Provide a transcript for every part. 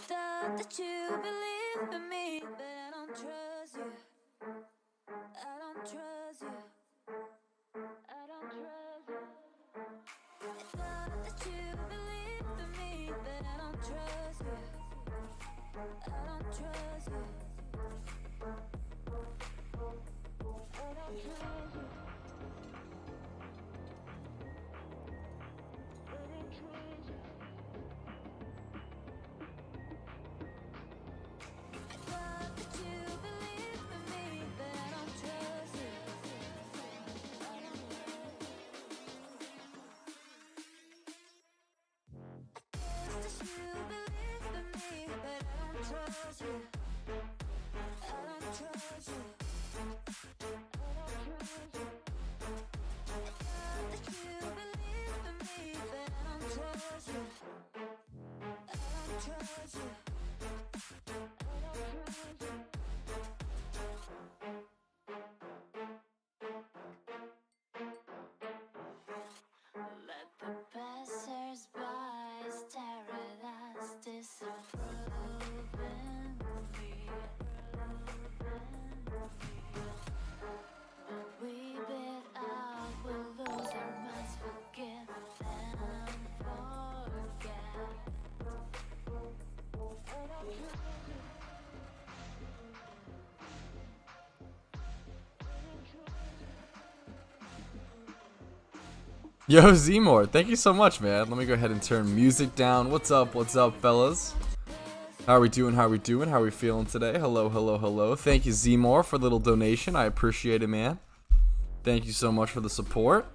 Thought that you believe in me, but I don't trust you. I don't trust you. I don't trust you. Thought that you believe in me, but I don't trust you. I don't trust you. I don't trust you. Let the passers-by stare at us, disapproving me. When we bid out, we'll lose our minds, forgive and forget. Yo, Zmore, thank you so much, man. Let me go ahead and turn music down. What's up, fellas? How are we doing? How are we doing? How are we feeling today? Hello, hello, hello. Thank you, Zmore, for the little donation. I appreciate it, man. Thank you so much for the support.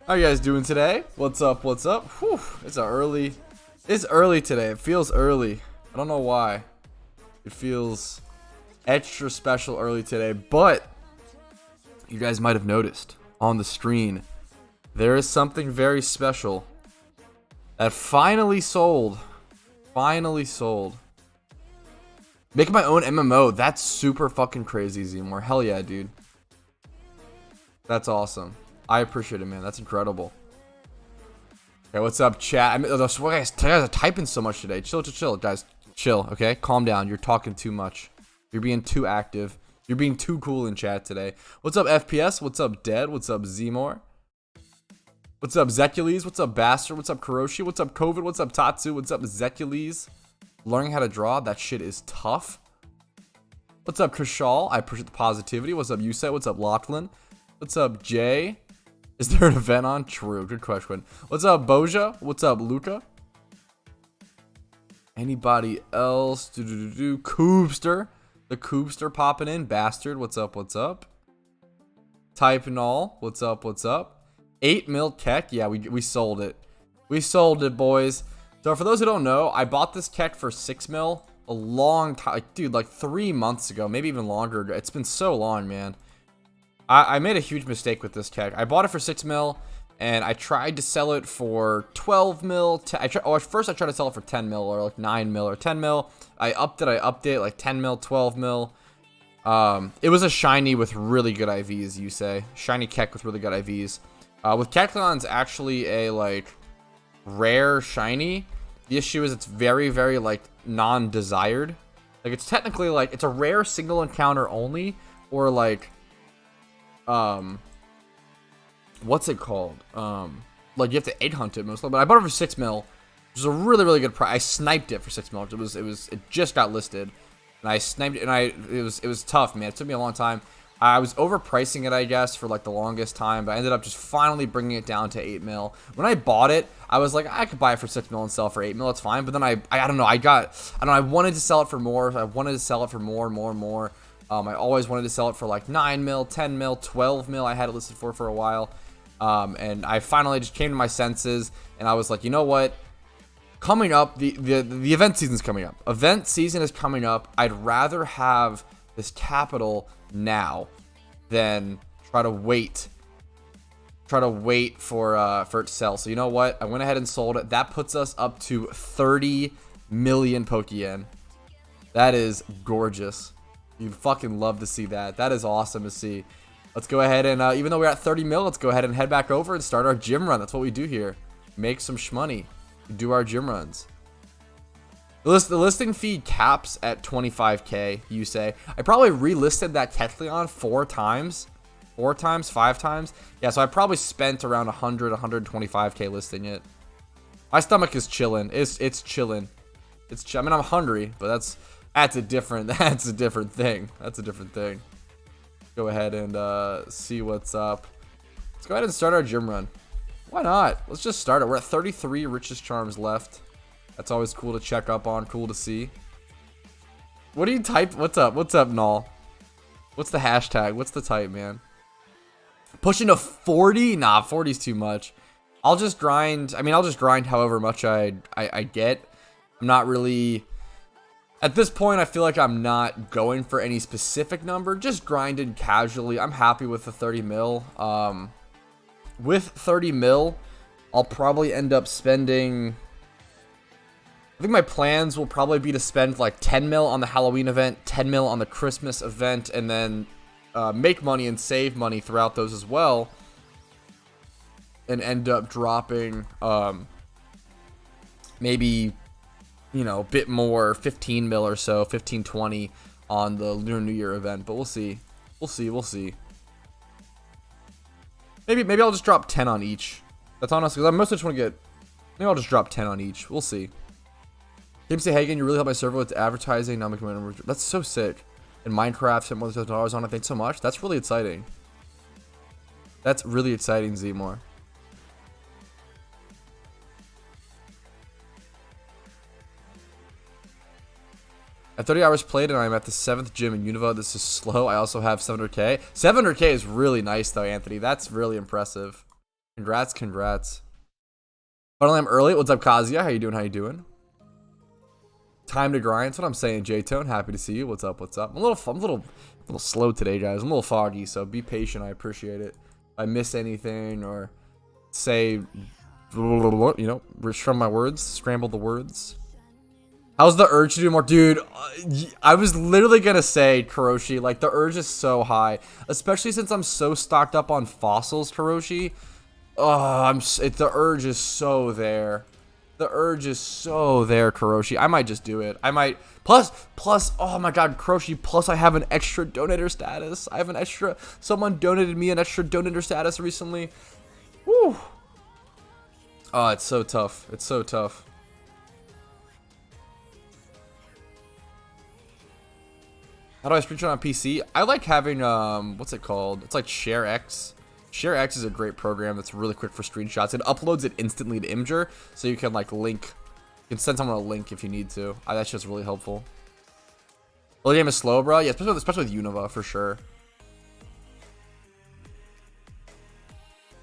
How are you guys doing today? What's up? What's up? Whew, it's early today. It feels early. I don't know why. It feels extra special early today, but you guys might have noticed on the screen, there is something very special that finally sold. Finally sold. Making my own MMO. That's super fucking crazy, Zmore. Hell yeah, dude. That's awesome. I appreciate it, man. That's incredible. Okay, what's up, chat? Guys are typing so much today. Chill, guys. Chill, okay? Calm down. You're talking too much. You're being too active. You're being too cool in chat today. What's up, FPS? What's up, Dead? What's up, Zmore? What's up, Zekules? What's up, Bastard? What's up, Kuroshi? What's up, COVID? What's up, Tatsu? What's up, Zekules? Learning how to draw, that shit is tough. What's up, Kushal? I appreciate the positivity. What's up, Yusei? What's up, Lachlan? What's up, Jay? Is there an event on? True, good question. What's up, Boja? What's up, Luca? Anybody else? Koobster. The Koobster popping in. Bastard, what's up, what's up? Type and all, what's up, what's up? 8 mil kek, yeah, we sold it. We sold it, boys. So for those who don't know, I bought this kek for 6 mil a long time, dude, like 3 months ago, maybe even longer ago. It's been so long, man. I made a huge mistake with this kek. I bought it for 6 mil, and I tried to sell it for 12 mil. First I tried to sell it for 10 mil, or like 9 mil, or 10 mil. I upped it like 10 mil, 12 mil. It was a shiny with really good IVs, you say. Shiny kek with really good IVs. With Kecleon's actually a like rare shiny. The issue is it's very, very like non-desired. Like it's technically like it's a rare single encounter only, or like what's it called? Like you have to 8 hunt it mostly. But I bought it for 6 mil, which is a really, really good price. I sniped it for 6 mil. It just got listed, and I sniped it, and it was tough, man. It took me a long time. I was overpricing it, I guess, for like the longest time, but I ended up just finally bringing it down to 8 mil. When I bought it, I was like, I could buy it for 6 mil and sell it for 8 mil, it's fine. But then I don't know, I wanted to sell it for more. I wanted to sell it for more. I always wanted to sell it for like 9 mil, 10 mil, 12 mil. I had it listed for a while. And I finally just came to my senses, and I was like, you know what? Coming up, the event season's coming up. Event season is coming up. I'd rather have this capital now than try to wait for it to sell. So you know what, I went ahead and sold it. That puts us up to 30 million Pokeyen. That is gorgeous. You'd fucking love to see that. That is awesome to see. Let's go ahead and, even though we're at 30 mil, let's go ahead and head back over and start our gym run. That's what we do here. Make some shmoney. Do our gym runs. The listing fee caps at 25k, you say. I probably relisted that Kecleon 4 times. 4 times? 5 times? Yeah, so I probably spent around 125k listing it. My stomach is chilling. It's chilling. I mean, I'm hungry, but that's a different thing. That's a different thing. Go ahead and see what's up. Let's go ahead and start our gym run. Why not? Let's just start it. We're at 33 richest charms left. That's always cool to check up on. Cool to see. What do you type? What's up? What's up, Null? What's the hashtag? What's the type, man? Pushing to 40? Nah, 40's too much. I'll just grind. I mean, I'll just grind however much I get. I'm not really... At this point, I feel like I'm not going for any specific number. Just grinding casually. I'm happy with the 30 mil. With 30 mil, I'll probably end up spending... I think my plans will probably be to spend like 10 mil on the Halloween event, 10 mil on the Christmas event, and then make money and save money throughout those as well. And end up dropping maybe, you know, a bit more, 15 mil or so, 15, 20 on the Lunar New Year event. But we'll see. We'll see. Maybe I'll just drop 10 on each. That's honestly, because I mostly just want to get... Maybe I'll just drop 10 on each. We'll see. Game say, Hagen, you really helped my server with advertising. Now making my number. That's so sick. In Minecraft, spent more than $1,000 on it. Thanks so much. That's really exciting. That's really exciting, Zmore. At 30 hours played, and I'm at the 7th gym in Unova. This is slow. I also have 700k. 700k is really nice, though, Anthony. That's really impressive. Congrats. Finally, I'm early. What's up, Kazia? How you doing? Time to grind. That's what I'm saying, J-Tone. Happy to see you. What's up? I'm a little slow today, guys. I'm a little foggy, so be patient. I appreciate it. If I miss anything or say, you know, from my words, scramble the words. How's the urge to do more? Dude, I was literally going to say, Kuroshi, like, the urge is so high. Especially since I'm so stocked up on fossils, Kuroshi. Oh, the urge is so there. The urge is so there, Kuroshi. I might just do it. I might. Plus, oh my god, Kuroshi, plus I have an extra donator status. Someone donated me an extra donator status recently. Woo. Oh, it's so tough. How do I screenshot on PC? I like having, what's it called? It's like ShareX. ShareX is a great program that's really quick for screenshots. It uploads it instantly to Imgur, so you can like link. You can send someone a link if you need to. That's just really helpful. Well, the game is slow, bro. Yeah, especially with Unova, for sure.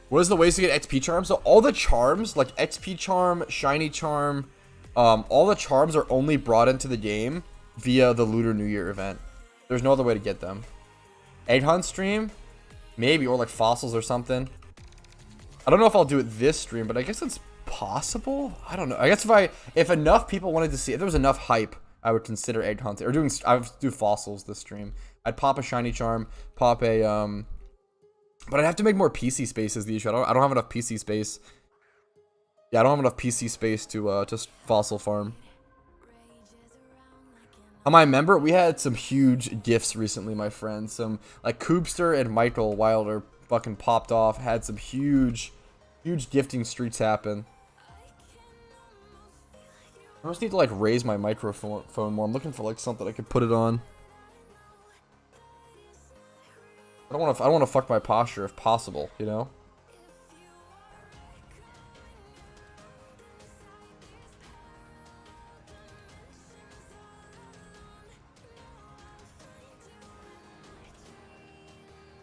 What is the ways to get XP charms? So all the charms, like XP charm, shiny charm, all the charms are only brought into the game via the Lunar New Year event. There's no other way to get them. Egg hunt stream? Maybe, or like fossils or something. I don't know if I'll do it this stream, but I guess it's possible. I don't know. I guess if enough people wanted to see, if there was enough hype, I would consider egg hunting or I would do fossils this stream. I'd pop a shiny charm, pop a but I'd have to make more PC space is the issue. I don't have enough PC space. Yeah, I don't have enough PC space to just fossil farm. Am I a member? We had some huge gifts recently, my friends. Some like Koopster and Michael Wilder fucking popped off. Had some huge gifting streaks happen. I just need to like raise my microphone more. I'm looking for like something I could put it on. I don't want to fuck my posture if possible, you know?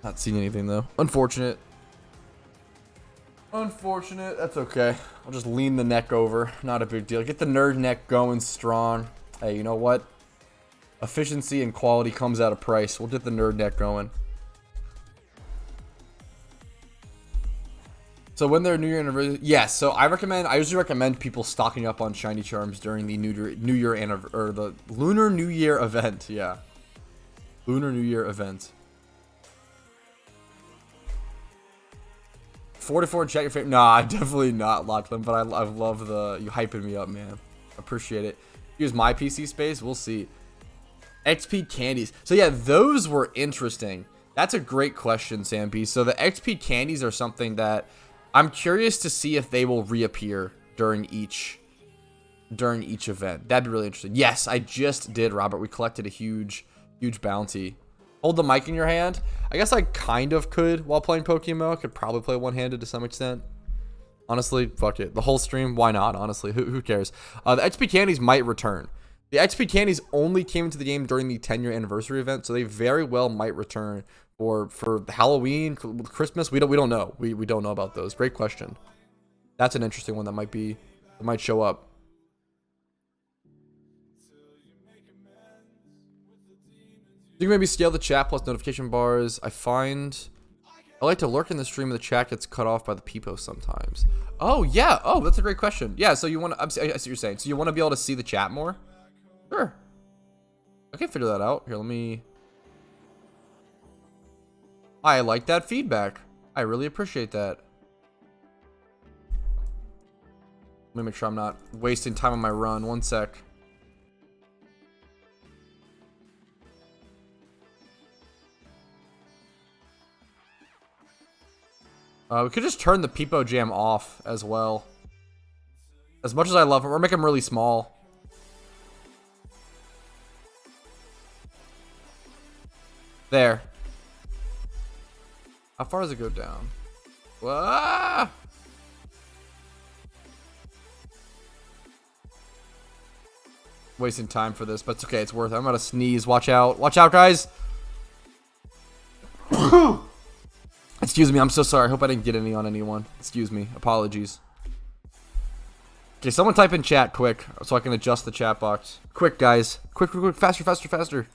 Not seeing anything though. Unfortunate. That's okay. I'll just lean the neck over. Not a big deal. Get the nerd neck going strong. Hey, you know what? Efficiency and quality comes at a price. We'll get the nerd neck going. So when they're New Year anniversary, yes. So I usually recommend people stocking up on shiny charms during the New Year or the Lunar New Year event. Yeah. Lunar New Year event. 44 check your favorite. Nah, definitely not Lachlan, but I love the you hyping me up, man. Appreciate it. Use my PC space. We'll see. XP candies. So yeah, those were interesting. That's a great question, Sam B. So the XP candies are something that I'm curious to see if they will reappear during each event. That'd be really interesting. Yes, I just did, Robert. We collected a huge bounty. Hold the mic in your hand. I guess I kind of could while playing PokeMMO. I could probably play one-handed to some extent. Honestly, fuck it. The whole stream, why not? Honestly, who cares? The XP candies might return. The XP candies only came into the game during the 10-year anniversary event, so they very well might return for Halloween, Christmas. We don't know. We don't know about those. Great question. That's an interesting one that might show up. You can maybe scale the chat plus notification bars. I like to lurk in the stream and the chat gets cut off by the peepo sometimes. Oh, yeah. Oh, that's a great question. Yeah, so you want to... I see what you're saying. So you want to be able to see the chat more? Sure. I can figure that out. Here, let me... I like that feedback. I really appreciate that. Let me make sure I'm not wasting time on my run. One sec. We could just turn the Peepo Jam off as well. As much as I love him, or make him really small. There. How far does it go down? Whoa! Wasting time for this, but it's okay. It's worth it. I'm gonna sneeze. Watch out. Watch out, guys. Excuse me, I'm so sorry. I hope I didn't get any on anyone. Excuse me. Apologies. Okay, someone type in chat quick so I can adjust the chat box. Quick, guys. Quick. Faster.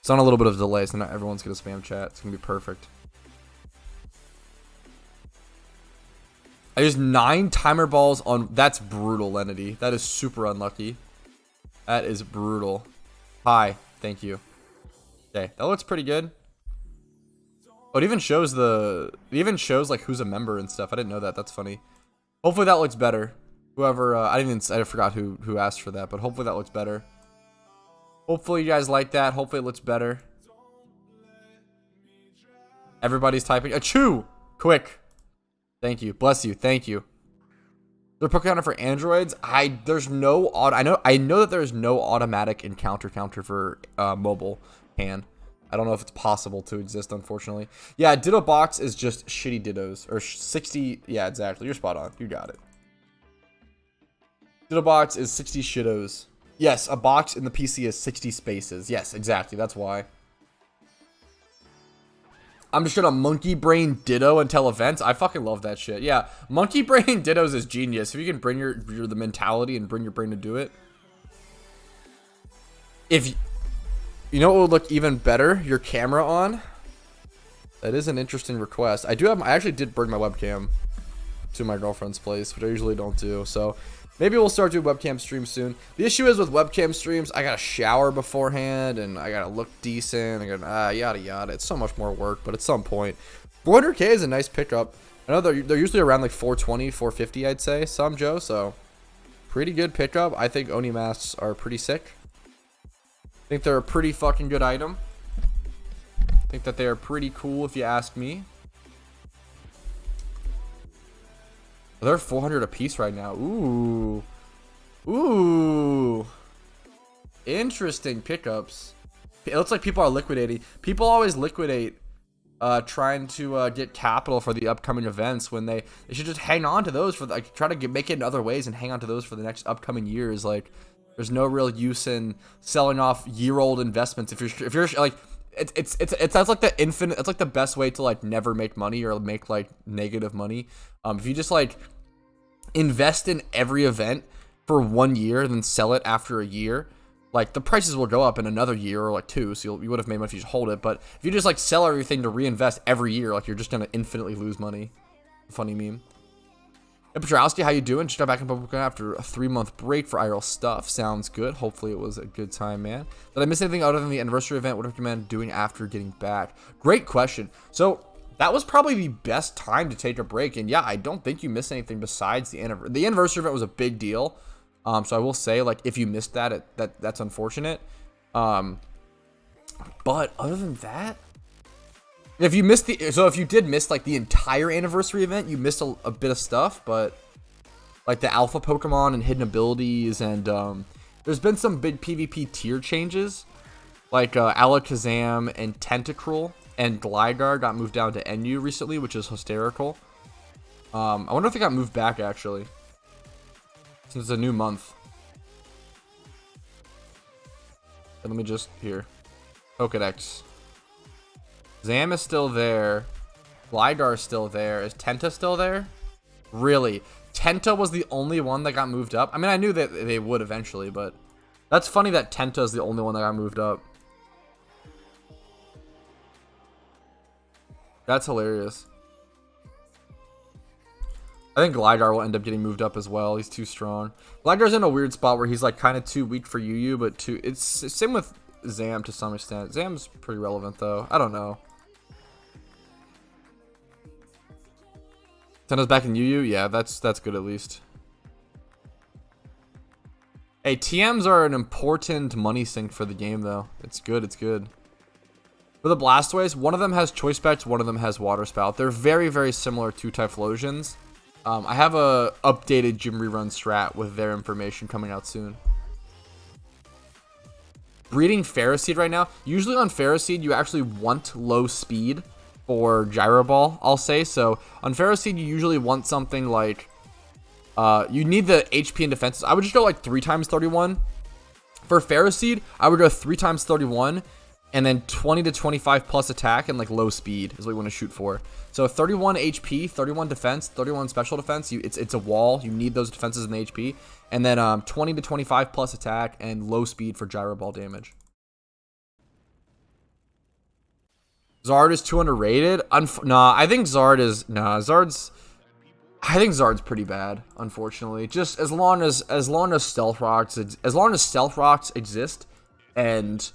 It's on a little bit of a delay, so not everyone's going to spam chat. It's going to be perfect. I used 9 timer balls on... That's brutal, Lenity. That is super unlucky. That is brutal. Hi. Thank you. Okay, that looks pretty good. Oh, it even shows like who's a member and stuff. I didn't know that. That's funny. Hopefully that looks better. Whoever I forgot who asked for that, but hopefully that looks better. Hopefully you guys like that. Hopefully it looks better. Everybody's typing. Achoo! Quick. Thank you. Bless you. Thank you. They're Pokeyen for androids. I know that there's no automatic encounter counter for mobile pan. I don't know if it's possible to exist, unfortunately. Yeah, Ditto Box is just shitty Dittos. Or 60... Yeah, exactly. You're spot on. You got it. Ditto Box is 60 shittos. Yes, a box in the PC is 60 spaces. Yes, exactly. That's why. I'm just gonna monkey brain Ditto until events. I fucking love that shit. Yeah, monkey brain Dittos is genius. If you can bring the mentality and bring your brain to do it. If... You know what would look even better? Your camera on. That is an interesting request. I actually did bring my webcam to my girlfriend's place, which I usually don't do. So maybe we'll start doing webcam streams soon. The issue is with webcam streams, I gotta shower beforehand and I gotta look decent. I gotta yada yada. It's so much more work, but at some point, 400k is a nice pickup. I know they're usually around like 420, 450, I'd say. Some Joe, so pretty good pickup. I think Oni masks are pretty sick. I think they're a pretty fucking good item. I think that they are pretty cool if you ask me. They're 400 a piece right now. Ooh. Ooh. Interesting pickups. It looks like people are liquidating. People always liquidate trying to get capital for the upcoming events when they should just hang on to those for like try to make it in other ways and hang on to those for the next upcoming years. Like there's no real use in selling off year-old investments if you're like that's like the infinite. It's like the best way to like never make money or make like negative money. If you just like invest in every event for 1 year and then sell it after a year, like the prices will go up in another year or like 2. So you would have made money if you just hold it. But if you just like sell everything to reinvest every year, like you're just gonna infinitely lose money. Funny meme. Hey, Petrowski, how you doing? Just got back in Pokemon after a 3-month break for IRL stuff. Sounds good. Hopefully it was a good time, man. Did I miss anything other than the anniversary event? What do you recommend doing after getting back? Great question. So that was probably the best time to take a break. And yeah, I don't think you missed anything besides the anniversary. The anniversary event was a big deal. So I will say, like, if you missed that, that's unfortunate. But other than that, if you missed if you did miss like the entire anniversary event, you missed a bit of stuff, but like the alpha Pokemon and hidden abilities, and there's been some big PvP tier changes, like Alakazam and Tentacruel and Gligar got moved down to NU recently, which is hysterical. I wonder if it got moved back actually, since it's a new month. And let me just here, Pokedex. Zam is still there. Gligar is still there. Is Tenta still there? Really? Tenta was the only one that got moved up? I mean, I knew that they would eventually, but that's funny that Tenta is the only one that got moved up. That's hilarious. I think Gligar will end up getting moved up as well. He's too strong. Gligar's in a weird spot where he's like kind of too weak for UU, but it's same with Zam to some extent. Zam's pretty relevant though. I don't know. Tento's back in UU? Yeah, that's good at least. Hey, TMs are an important money sink for the game though. It's good, it's good. For the Blastoise, one of them has Choice Specs, one of them has Water Spout. They're very, very similar to Typhlosions. I have a updated gym rerun strat with their information coming out soon. Breeding Ferroseed right now. Usually on Ferroseed, you actually want low speed for Gyro Ball, I'll say. So on Ferroseed, you usually want something like, you need the HP and defenses. I would just go like 3 times 31. For Ferroseed, I would go 3 times 31 and then 20 to 25 plus attack and like low speed is what you want to shoot for. So 31 HP, 31 defense, 31 special defense. It's a wall. You need those defenses and the HP. And then 20 to 25 plus attack and low speed for Gyro Ball damage. Zard is too underrated. Nah, I think Zard is I think Zard's pretty bad, unfortunately. Just as long as Stealth Rocks exist and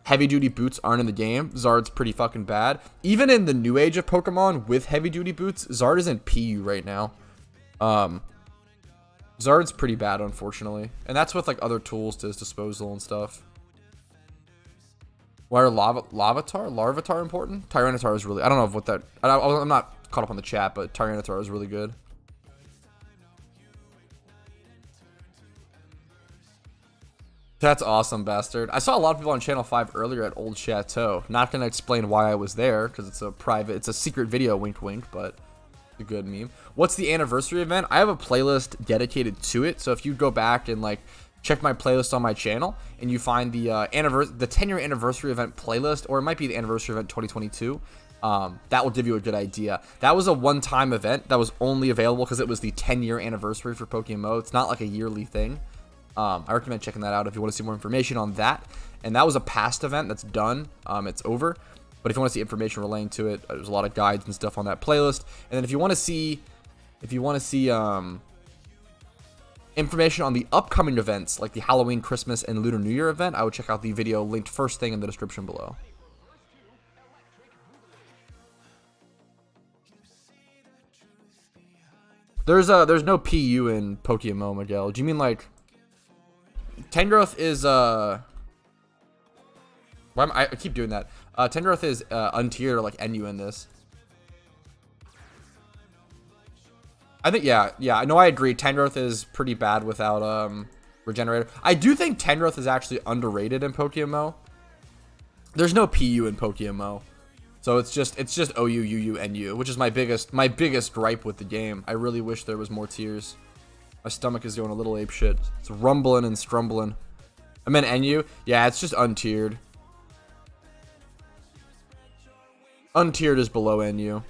heavy duty boots aren't in the game, Zard's pretty fucking bad. Even in the new age of Pokemon with heavy duty boots, Zard isn't PU right now. Zard's pretty bad, unfortunately, and that's with like other tools to his disposal and stuff. Why are Larvitar important? Tyranitar is really, I don't know what that, I'm not caught up on the chat, but Tyranitar is really good. That's awesome, bastard. I saw a lot of people on Channel 5 earlier at Old Chateau. Not gonna explain why I was there, because it's a secret video, wink wink, but a good meme. What's the anniversary event? I have a playlist dedicated to it, so if you go back and like check my playlist on my channel and you find the 10-year anniversary event playlist, or it might be the anniversary event 2022, that will give you a good idea. That was a one-time event that was only available because it was the 10-year anniversary for PokeMMO. It's not like a yearly thing. I recommend checking that out if you want to see more information on that. And that was a past event that's done. It's over. But if you want to see information relating to it, there's a lot of guides and stuff on that playlist. And then if you want to see information on the upcoming events like the Halloween, Christmas, and Lunar New Year event, I would check out the video linked first thing in the description below. There's no PU in PokeMMO, Miguel. Do you mean like Tangrowth is why I keep doing that. Tangrowth is untiered or like NU in this. I think yeah, no, I agree. Tangrowth is pretty bad without Regenerator. I do think Tangrowth is actually underrated in PokeMMO. There's no PU in PokeMMO. So it's just OU, UU, NU, which is my biggest gripe with the game. I really wish there was more tiers. My stomach is going a little ape shit. It's rumbling and strumbling. I meant NU. Yeah, it's just untiered. Untiered is below NU.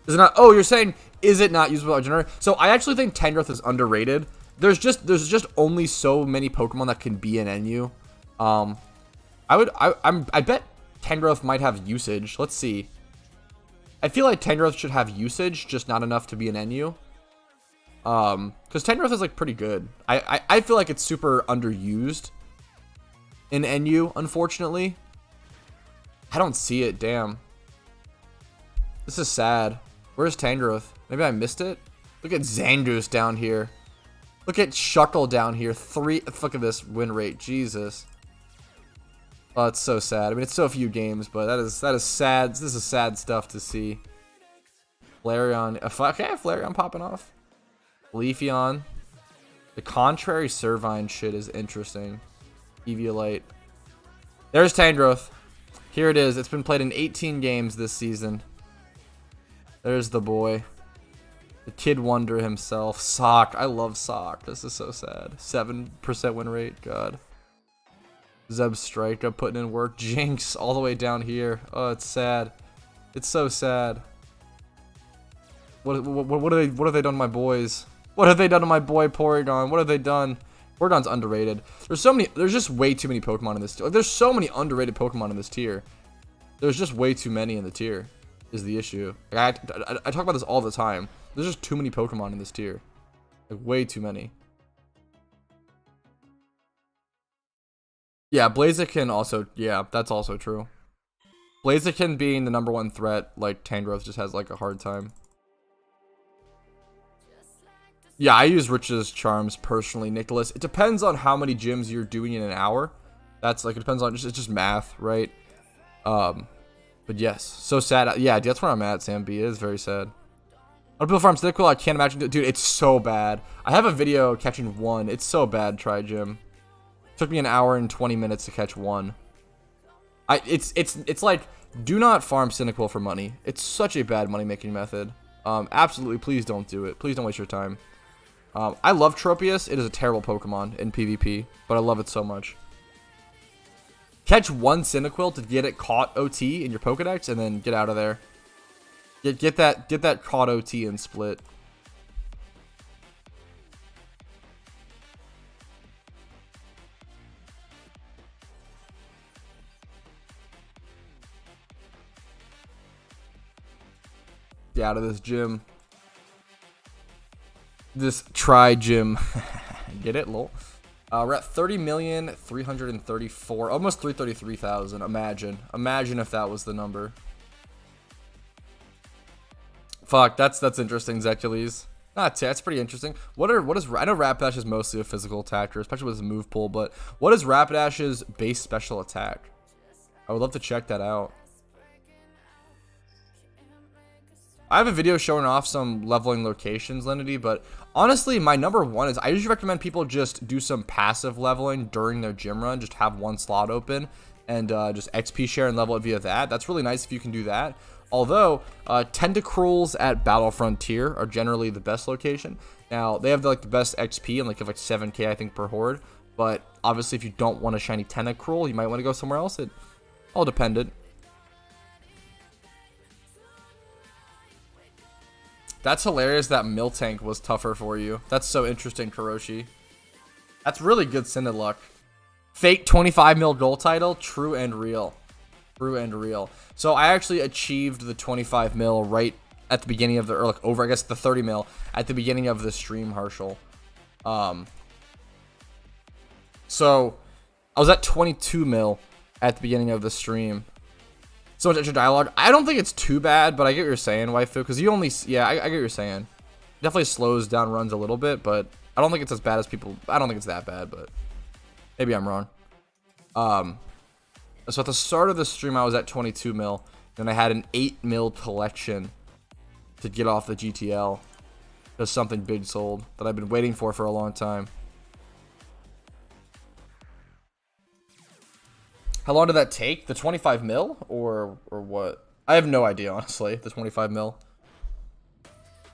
Is it not? Oh, you're saying is it not usable by generator? So I actually think Tangrowth is underrated. There's just only so many Pokemon that can be in NU. I bet Tangrowth might have usage. Let's see. I feel like Tangrowth should have usage, just not enough to be an NU. Because Tangrowth is like pretty good. I feel like it's super underused in NU, unfortunately. I don't see it, damn. This is sad. Where's Tangrowth? Maybe I missed it? Look at Zangoose down here. Look at Shuckle down here. Look at this win rate. Jesus. Oh, it's so sad. I mean, it's so few games, but that is sad. This is sad stuff to see. Flareon. Okay, Flareon popping off. Leafeon. The contrary Servine shit is interesting. Eviolite. There's Tangrowth. Here it is. It's been played in 18 games this season. There's the boy. The Kid Wonder himself. Sock. I love Sock. This is so sad. 7% win rate. God. Zeb Strika putting in work. Jinx all the way down here. Oh, it's sad. It's so sad. What have they done to my boys? What have they done to my boy Porygon? What have they done? Porygon's underrated. There's just way too many Pokemon in this tier. Like, there's so many underrated Pokemon in this tier. There's just way too many in the tier is the issue. Like, I talk about this all the time. There's just too many Pokemon in this tier. Like, way too many. Yeah, Blaziken also, yeah, that's also true. Blaziken being the #1 threat, like, Tangrowth just has, like, a hard time. Yeah, I use Rich's Charms personally, Nicholas. It depends on how many gyms you're doing in an hour. That's, like, it depends on, it's just math, right? But yes, so sad. Yeah, that's where I'm at, Sam B. It is very sad. Other people farm Cyndaquil, I can't imagine. Dude, it's so bad. I have a video catching one. It's so bad, try gym. Took me an hour and 20 minutes to catch one. It's like, do not farm Cyndaquil for money. It's such a bad money making method. Absolutely, please don't do it. Please don't waste your time. I love Tropius. It is a terrible Pokemon in PvP, but I love it so much. Catch one Cyndaquil to get it caught OT in your Pokedex, and then get out of there. Get that caught OT and split. Get out of this gym. This try gym. Get it, lol. We're at 30,334,000, almost 333,000. Imagine if that was the number. Fuck, that's interesting, Zecules. That's pretty interesting. I know Rapidash is mostly a physical attacker, especially with his move pool, but what is Rapidash's base special attack? I would love to check that out. I have a video showing off some leveling locations, Linity, but honestly, my #1 is I usually recommend people just do some passive leveling during their gym run. Just have one slot open and just XP share and level it via that. That's really nice if you can do that. Although, Tentacruels at Battle Frontier are generally the best location. Now, they have the best XP and like 7k I think per horde. But obviously, if you don't want a shiny Tentacruel, you might want to go somewhere else. It all dependent. That's hilarious that Miltank was tougher for you. That's so interesting, Karoshi. That's really good Cinderluck. Fake 25 mil goal title, true and real. True and real. So I actually achieved the 25 mil right at the beginning of the, or like over, I guess, the 30 mil at the beginning of the stream, Harshal. So I was at 22 mil at the beginning of the stream. So much extra dialogue. I don't think it's too bad, but I get what you're saying, waifu, because you only, yeah, I get what you're saying. Definitely slows down runs a little bit, but I don't think it's as bad as people, I don't think it's that bad, but maybe I'm wrong. So at the start of the stream, I was at 22 mil, then I had an 8 mil collection to get off the GTL, because something big sold that I've been waiting for a long time. How long did that take? The 25 mil or what? I have no idea, honestly, the 25 mil.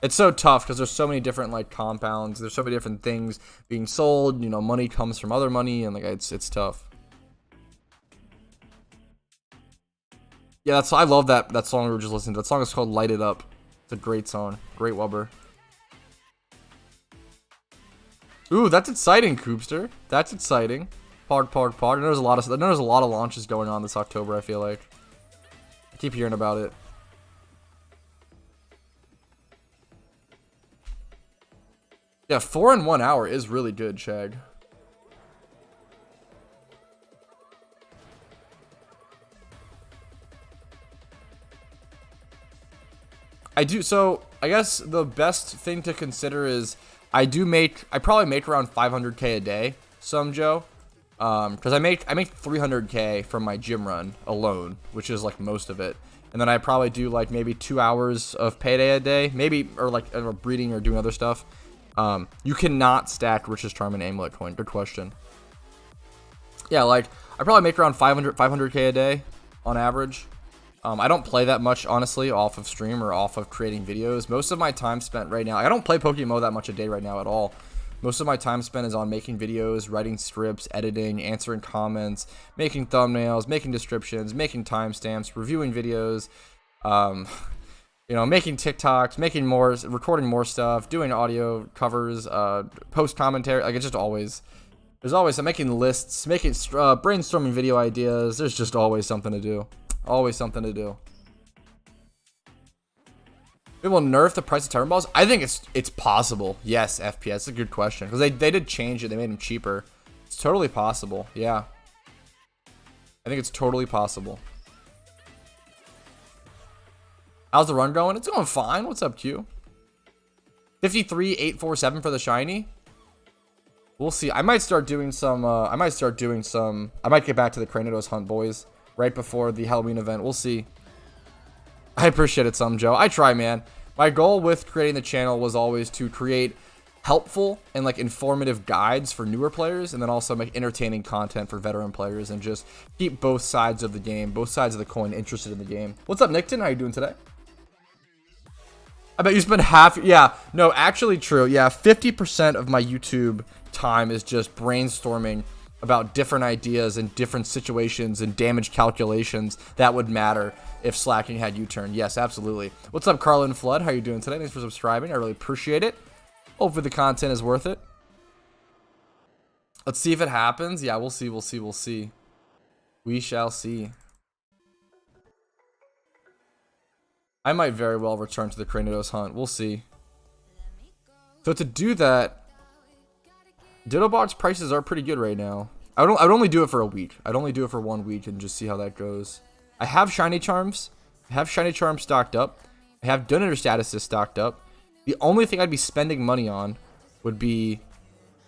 It's so tough because there's so many different like compounds. There's so many different things being sold. You know, money comes from other money, and like it's tough. Yeah, I love that song we were just listening to. That song is called "Light It Up." It's a great song. Great wubber. Ooh, that's exciting, Coopster. That's exciting. Pog. I know there's a lot of launches going on this October, I feel like. I keep hearing about it. Yeah, 4 in 1 hour is really good, Shag. I do, so I guess the best thing to consider is I probably make around 500k a day, some Joe. Because I make 300k from my gym run alone, which is like most of it. And then I probably do like maybe 2 hours of payday a day, maybe, or like breeding or doing other stuff. You cannot stack Rich's Charm and Amulet coin. Good question. Yeah, like I probably make around 500k a day on average. I don't play that much, honestly, off of stream or off of creating videos. Most of my time spent right now, I don't play PokeMMO that much a day right now at all. Most of my time spent is on making videos, writing scripts, editing, answering comments, making thumbnails, making descriptions, making timestamps, reviewing videos, you know, making TikToks, making more, recording more stuff, doing audio covers, post commentary. Like, it's just always, there's always, I'm making lists, making brainstorming video ideas. There's just always something to do. Always something to do. It will nerf the price of Terran Balls? I think it's possible. Yes, FPS. That's a good question. Because they did change it. They made them cheaper. It's totally possible. Yeah. I think it's totally possible. How's the run going? It's going fine. What's up, Q? 53,847 for the shiny. We'll see. I might start doing some. I might get back to the Cranidos hunt, boys, right before the Halloween event. We'll see. I appreciate it some, Joe. I try, man. My goal with creating the channel was always to create helpful and like informative guides for newer players, and then also make entertaining content for veteran players, and just keep both sides of the game, both sides of the coin interested in the game. What's up, Nickton? How you doing today? I bet you spend half. Yeah, no, actually true. Yeah, 50% of my YouTube time is just brainstorming about different ideas and different situations and damage calculations that would matter if slacking had U-turn. Yes, absolutely. What's up, Carlin Flood? How you doing today? Thanks for subscribing. I really appreciate it. Hopefully the content is worth it. Let's see if it happens. Yeah, we'll see. We'll see. We'll see. We shall see. I might very well return to the Cranidos hunt. We'll see. So to do that, Dittobox prices are pretty good right now. I'd only do it for a week. I'd only do it for 1 week and just see how that goes. I have shiny charms. I have shiny charms stocked up. I have donator statuses stocked up. The only thing I'd be spending money on would be,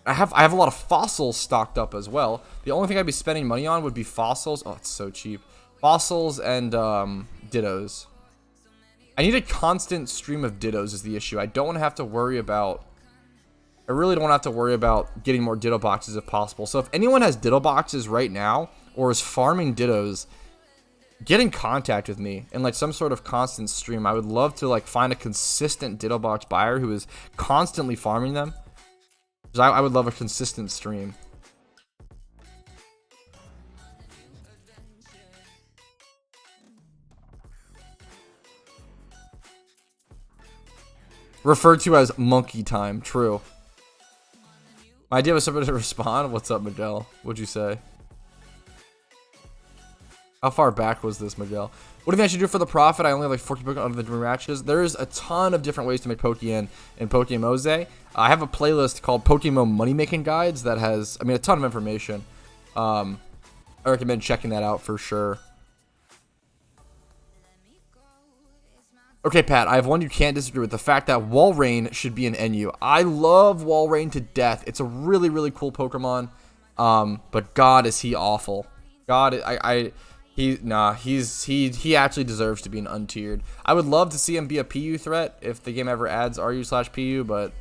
I have a lot of fossils stocked up as well. The only thing I'd be spending money on would be fossils. Oh, it's so cheap. Fossils and dittos. I need a constant stream of dittos is the issue. I don't want to have to worry about, I really don't have to worry about getting more ditto boxes if possible. So if anyone has ditto boxes right now or is farming dittos, get in contact with me in like some sort of constant stream. I would love to like find a consistent ditto box buyer who is constantly farming them. Because I would love a consistent stream. Referred to as monkey time. True. My idea was somebody to respond. What's up, Miguel? What'd you say? How far back was this, Miguel? What do you think I should do for the profit? I only have like 40 Pokemon under the dream matches. There's a ton of different ways to make Pokeyen and PokeMMO. I have a playlist called PokeMMO Money Making Guides that has, I mean, a ton of information. I recommend checking that out for sure. Okay, Pat, I have one you can't disagree with. The fact that Walrein should be an NU. I love Walrein to death. It's a really, really cool Pokemon. But God, is he awful. God, he actually deserves to be an untiered. I would love to see him be a PU threat if the game ever adds RU/PU, but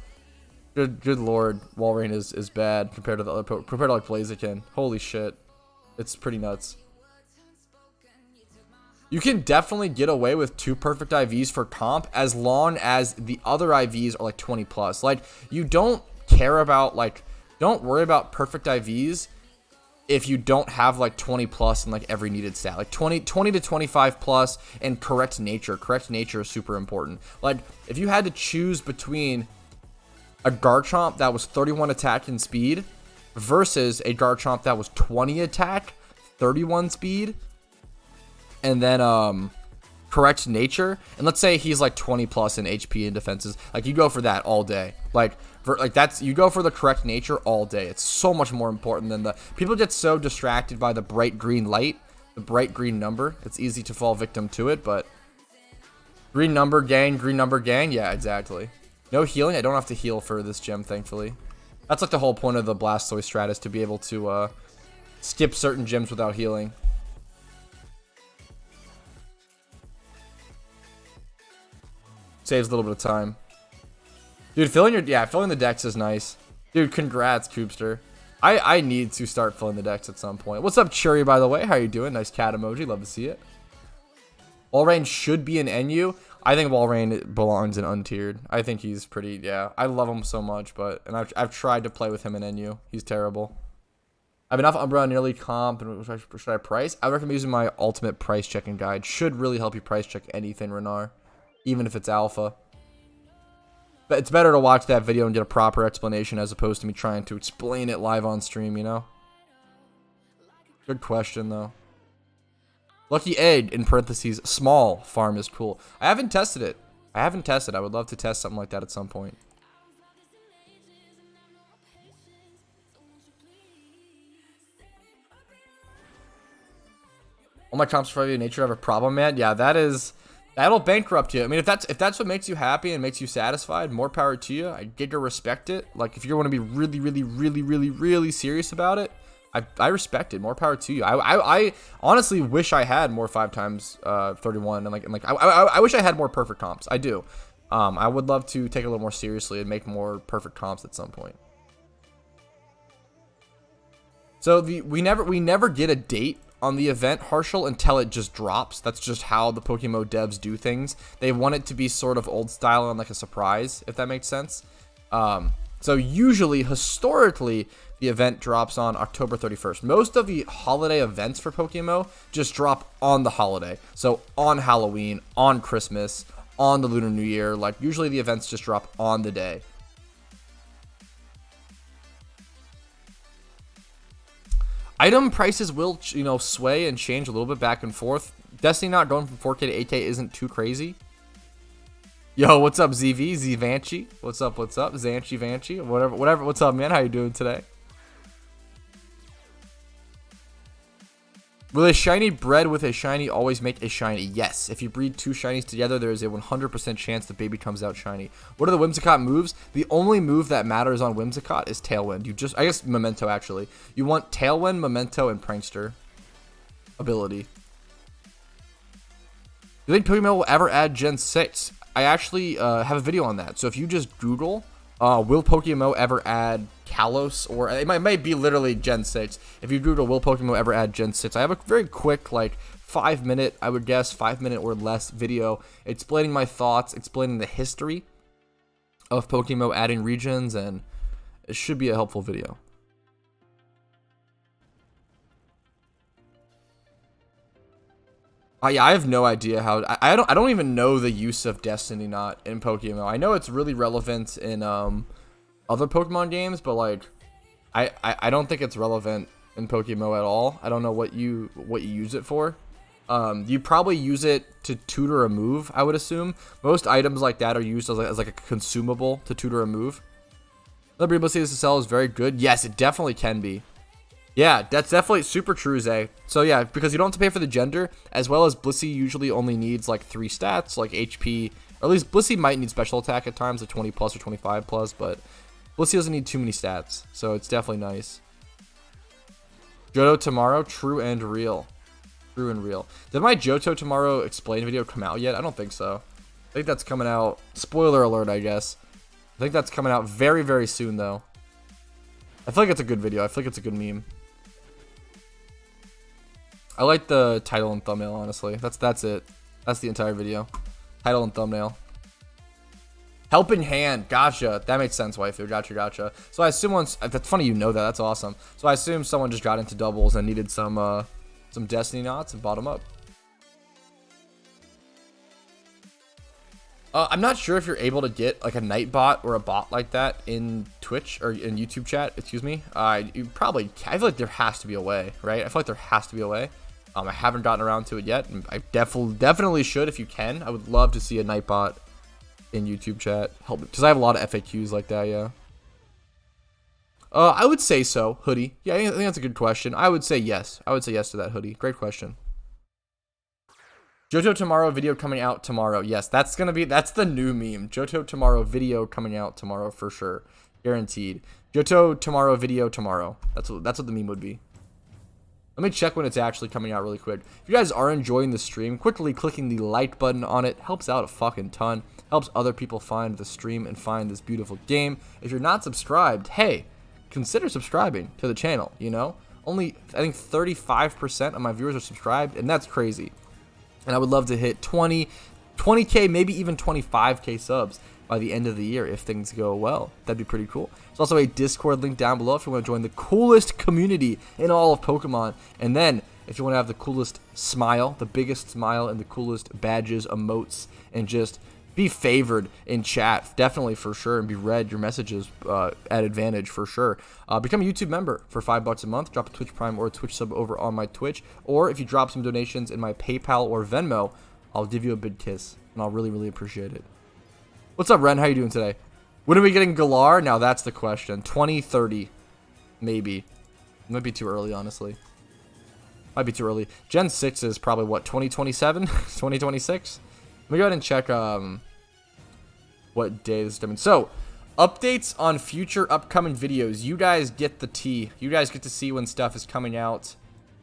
good lord, Walrein is bad compared to the other compared to like Blaziken. Holy shit. It's pretty nuts. You can definitely get away with 2 perfect IVs for comp as long as the other IVs are like 20 plus. Like, you don't care about, like, don't worry about perfect IVs if you don't have like 20 plus in like every needed stat. Like 20 to 25 plus and correct nature. Correct nature is super important. Like, if you had to choose between a Garchomp that was 31 attack and speed versus a Garchomp that was 20 attack, 31 speed, and then correct nature, and let's say he's like 20 plus in HP and defenses, like you go for that all day. Like you go for the correct nature all day. It's so much more important than the people get so distracted by the bright green light, the bright green number. It's easy to fall victim to it, but green number gang, yeah, exactly. No healing. I don't have to heal for this gem, thankfully. That's like the whole point of the Blastoise strat, is to be able to skip certain gyms without healing. Saves a little bit of time. Dude, filling the decks is nice. Dude, congrats, Coopster. I need to start filling the decks at some point. What's up, Cherry, by the way? How you doing? Nice cat emoji. Love to see it. Walrein should be an NU. I think Walrein belongs in untiered. I think he's pretty, yeah. I love him so much, and I've tried to play with him in NU. He's terrible. I have enough Umbra nearly comp, and should I price? I recommend using my ultimate price checking guide. Should really help you price check anything, Renar, even if it's alpha. But it's better to watch that video and get a proper explanation as opposed to me trying to explain it live on stream, you know? Good question, though. Lucky egg, in parentheses, small farm is cool. I haven't tested it. I would love to test something like that at some point. All my comps for nature have a problem, man. Yeah, that'll bankrupt you. I mean, if that's what makes you happy and makes you satisfied, more power to you. I get to respect it. Like, if you want to be really serious about it, I respect it. More power to you. I honestly wish I had more 5x 31 and I wish I had more perfect comps. I do. I would love to take it a little more seriously and make more perfect comps at some point. So we never get a date on the event, Harshal, until it just drops. That's just how the PokeMMO devs do things. They want it to be sort of old style and like a surprise, if that makes sense. So usually, historically, the event drops on October 31st. Most of the holiday events for PokeMMO just drop on the holiday. So on Halloween, on Christmas, on the Lunar New Year. Like, usually the events just drop on the day. Item prices will, sway and change a little bit back and forth. Destiny not going from 4K to 8K isn't too crazy. Yo, what's up, ZV? Zvanchi? What's up? Zanchi Vanchi? Whatever. What's up, man? How you doing today? Will a shiny bred with a shiny always make a shiny? Yes. If you breed two shinies together, there is a 100% chance the baby comes out shiny. What are the Whimsicott moves? The only move that matters on Whimsicott is Tailwind. I guess Memento, actually. You want Tailwind, Memento, and Prankster ability. Do you think PokeMMO will ever add Gen 6? I actually have a video on that. So if you just Google, will PokeMMO ever add Kalos, or it might be literally Gen 6. If you Google, will PokeMMO ever add Gen 6? I have a very quick, like 5-minute, I would guess 5-minute or less video explaining my thoughts, explaining the history of PokeMMO adding regions, and it should be a helpful video. Yeah, I have no idea how. I don't even know the use of Destiny Knot in PokeMMO. I know it's really relevant in other Pokemon games, but like, I don't think it's relevant in PokeMMO at all. I don't know what you use it for. You probably use it to tutor a move, I would assume. Most items like that are used as like a consumable to tutor a move. The ability to sell is very good. Yes, it definitely can be. Yeah, that's definitely super true, Zay. So yeah, because you don't have to pay for the gender, as well as Blissey usually only needs like 3 stats, like HP, or at least Blissey might need special attack at times, like 20 plus or 25 plus, but Blissey doesn't need too many stats, so it's definitely nice. Johto tomorrow, true and real. True and real. Did my Johto tomorrow explain video come out yet? I don't think so. I think that's coming out, spoiler alert, I guess. I think that's coming out very, very soon, though. I feel like it's a good video. I feel like it's a good meme. I like the title and thumbnail, honestly. That's it. That's the entire video. Title and thumbnail. Helping hand. Gotcha. That makes sense, waifu. Gotcha. So I assume that's funny you know that. That's awesome. So I assume someone just got into doubles and needed some Destiny Knots and bought them up. I'm not sure if you're able to get like a night bot or a bot like that in Twitch or in YouTube chat. Excuse me. You probably. I feel like there has to be a way, right? I feel like there has to be a way. I haven't gotten around to it yet, and I definitely should if you can. I would love to see a Nightbot in YouTube chat. Help, because I have a lot of FAQs like that, yeah. I would say so, Hoodie. Yeah, I think that's a good question. I would say yes. I would say yes to that, Hoodie. Great question. Johto tomorrow video coming out tomorrow. Yes, that's the new meme. Johto tomorrow video coming out tomorrow for sure. Guaranteed. Johto tomorrow video tomorrow. That's what the meme would be. Let me check when it's actually coming out really quick. If you guys are enjoying the stream, quickly clicking the like button on it helps out a fucking ton. Helps other people find the stream and find this beautiful game. If you're not subscribed, hey, consider subscribing to the channel, you know? Only, I think 35% of my viewers are subscribed, and that's crazy. And I would love to hit 20K, maybe even 25K subs by the end of the year if things go well. That'd be pretty cool. There's also a Discord link down below if you want to join the coolest community in all of Pokemon. And then if you want to have the coolest smile, the biggest smile, and the coolest badges, emotes, and just be favored in chat, definitely for sure, and be read your messages at advantage for sure. Become a YouTube member for $5 a month. Drop a Twitch Prime or a Twitch sub over on my Twitch. Or if you drop some donations in my PayPal or Venmo, I'll give you a big kiss, and I'll really, really appreciate it. What's up, Ren? How you doing today? When are we getting Galar? Now that's the question. 2030, maybe. It might be too early, honestly. Might be too early. Gen 6 is probably, what, 2027? 2026? Let me go ahead and check what day this is coming. So, updates on future upcoming videos. You guys get the tea. You guys get to see when stuff is coming out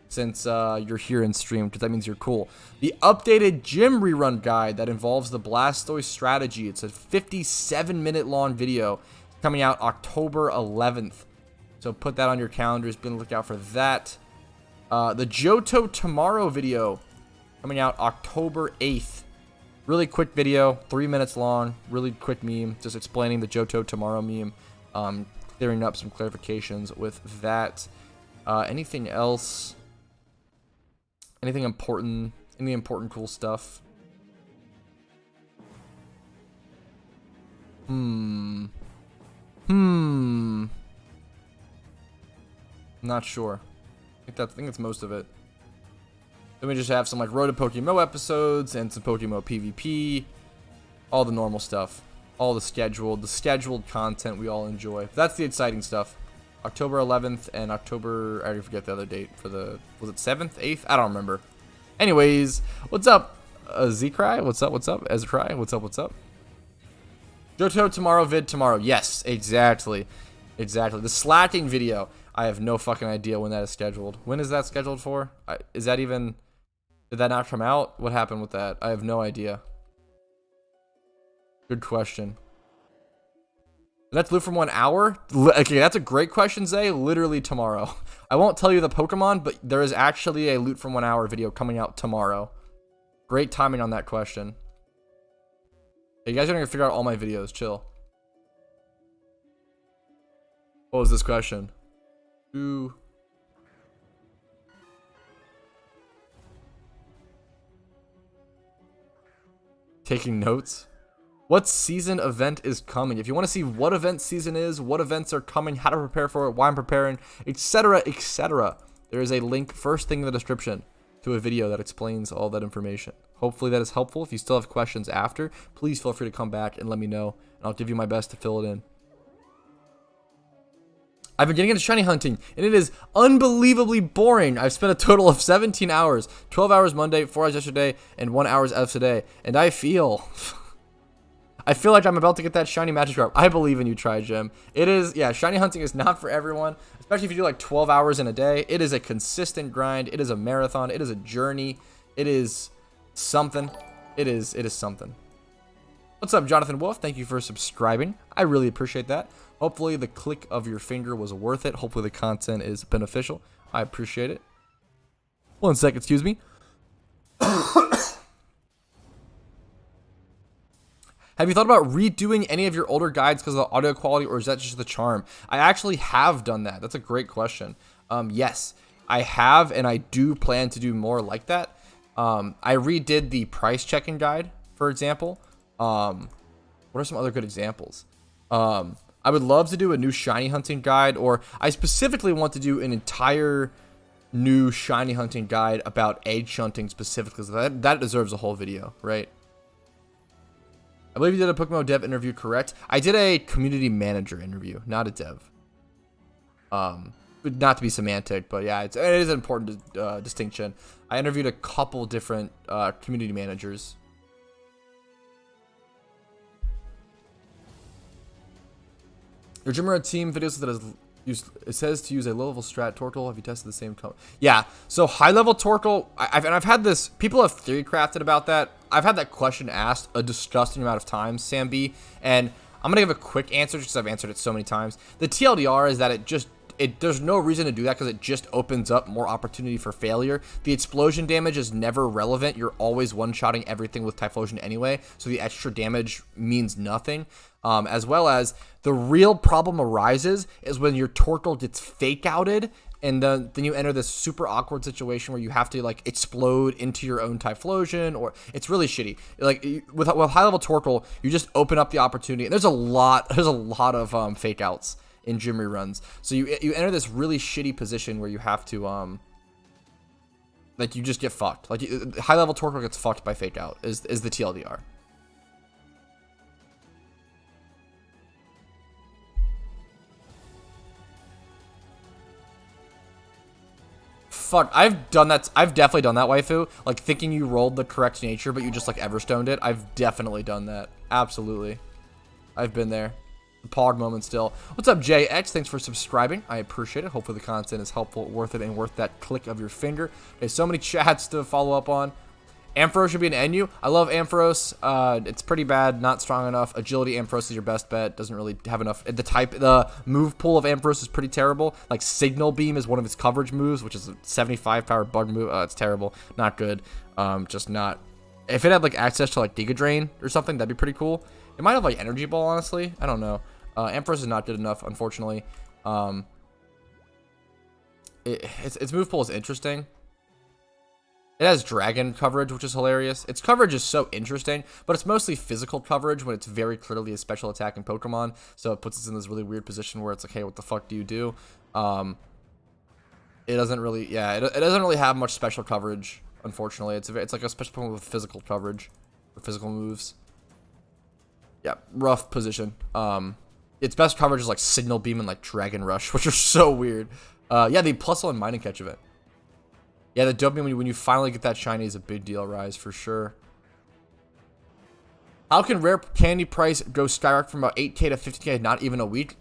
since you're here in stream, because that means you're cool. The updated gym rerun guide that involves the Blastoise strategy. It's a 57-minute long video coming out October 11th. So put that on your calendars. Be on the lookout for that. The Johto tomorrow video coming out October 8th. Really quick video, 3 minutes long, really quick meme, just explaining the Johto tomorrow meme, clearing up some clarifications with that. Anything else? Anything important? Any important cool stuff? Not sure. I think that's most of it. Then we just have some like Road to PokeMMO episodes and some PokeMMO PvP, all the normal stuff, all the scheduled content we all enjoy. That's the exciting stuff. October 11th and October, I already forget the other date for the, was it 7th, 8th? I don't remember. Anyways, what's up, Z-Cry? What's up, Ezra? What's up? Johto tomorrow vid tomorrow. Yes, exactly. The slacking video. I have no fucking idea when that is scheduled. When is that scheduled for? Is that even, did that not come out? What happened with that? I have no idea. Good question. That's loot from 1 hour? Okay, that's a great question, Zay. Literally tomorrow. I won't tell you the Pokemon, but there is actually a loot from 1 hour video coming out tomorrow. Great timing on that question. Hey, you guys are gonna figure out all my videos. Chill. What was this question? Ooh. Taking notes? What season event is coming? If you want to see what event season is, what events are coming, how to prepare for it, why I'm preparing, etc., etc., there is a link first thing in the description to a video that explains all that information. Hopefully that is helpful. If you still have questions after, please feel free to come back and let me know, and I'll give you my best to fill it in. I've been getting into shiny hunting, and it is unbelievably boring. I've spent a total of 17 hours, 12 hours Monday, 4 hours yesterday, and 1 hour as of today, and I feel like I'm about to get that shiny magic drop. I believe in you, Tri-Gem. It is, yeah, shiny hunting is not for everyone, especially if you do like 12 hours in a day. It is a consistent grind. It is a marathon. It is a journey. It is something. It is something. What's up, Jonathan Wolf? Thank you for subscribing. I really appreciate that. Hopefully the click of your finger was worth it. Hopefully the content is beneficial. I appreciate it. 1 sec, excuse me. Have you thought about redoing any of your older guides because of the audio quality, or is that just the charm? I actually have done that. That's a great question. Yes, I have, and I do plan to do more like that. I redid the price checking guide, for example. What are some other good examples? I would love to do a new shiny hunting guide, or I specifically want to do an entire new shiny hunting guide about egg shunting specifically. That deserves a whole video, right? I believe you did a PokeMMO dev interview, correct? I did a community manager interview, not a dev. Not to be semantic, but yeah, it is an important distinction. I interviewed a couple different community managers. Your gym run team videos that is used. It says to use a low level strat Torkoal. Have you tested the same color? Yeah. So high level Torkoal. I've had this. People have theory crafted about that. I've had that question asked a disgusting amount of times, Sam B. And I'm gonna give a quick answer just because I've answered it so many times. The TLDR is that there's no reason to do that because it just opens up more opportunity for failure. The explosion damage is never relevant. You're always one-shotting everything with Typhlosion anyway, so the extra damage means nothing. As well as the real problem arises is when your Torkoal gets fake outed, and then you enter this super awkward situation where you have to like explode into your own Typhlosion, or it's really shitty. Like with high level Torkoal, you just open up the opportunity, and there's a lot of fake outs in gym reruns. So you enter this really shitty position where you have to like you just get fucked. Like high level Torkoal gets fucked by fake out is the TLDR. Fuck, I've done that. I've definitely done that, waifu. Like thinking you rolled the correct nature, but you just like Everstoned it. I've definitely done that. Absolutely. I've been there. The Pog moment still. What's up, JX? Thanks for subscribing. I appreciate it. Hopefully the content is helpful, worth it, and worth that click of your finger. Okay, so many chats to follow up on. Ampharos should be an NU. I love Ampharos. It's pretty bad, not strong enough. Agility Ampharos is your best bet. Doesn't really have enough. The move pool of Ampharos is pretty terrible. Like Signal Beam is one of its coverage moves, which is a 75 power bug move. It's terrible. Not good. Just not. If it had like access to like Giga Drain or something, that'd be pretty cool. It might have like Energy Ball, honestly. I don't know. Ampharos is not good enough, unfortunately. Its move pool is interesting. It has dragon coverage, which is hilarious. Its coverage is so interesting, but it's mostly physical coverage when it's very clearly a special attack in Pokemon. So it puts us in this really weird position where it's like, hey, what the fuck do you do? It doesn't really, yeah, it doesn't really have much special coverage, unfortunately. It's like a special Pokemon with physical coverage, or physical moves. Yeah, rough position. Its best coverage is like Signal Beam and like Dragon Rush, which are so weird. Yeah, the +1 Mining Catch event. Yeah, the dopamine when you finally get that shiny is a big deal, Rise, for sure. How can rare candy price go skyrocket from about 8K to 50K in not even a week?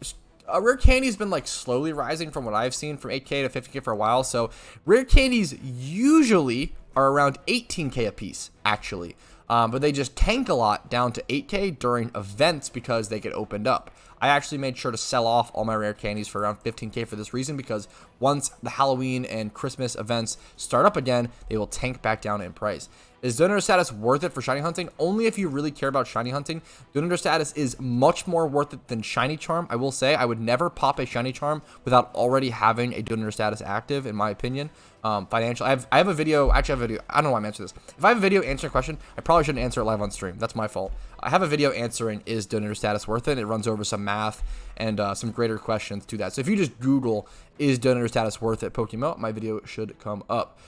Rare candy's been like slowly rising from what I've seen from 8K to 50K for a while. So rare candies usually are around 18K a piece, actually. But they just tank a lot down to 8K during events because they get opened up. I actually made sure to sell off all my rare candies for around 15K for this reason, because once the Halloween and Christmas events start up again, they will tank back down in price. Is donor status worth it for shiny hunting? Only if you really care about shiny hunting. Donor status is much more worth it than shiny charm. I will say I would never pop a shiny charm without already having a donor status active, in my opinion. Financial. I have a video. Actually, I have a video. I don't know why I'm answering this. If I have a video answering a question, I probably shouldn't answer it live on stream. That's my fault. I have a video answering is donor status worth it. It runs over some math and some greater questions to that. So if you just Google is donor status worth it PokeMMO, my video should come up.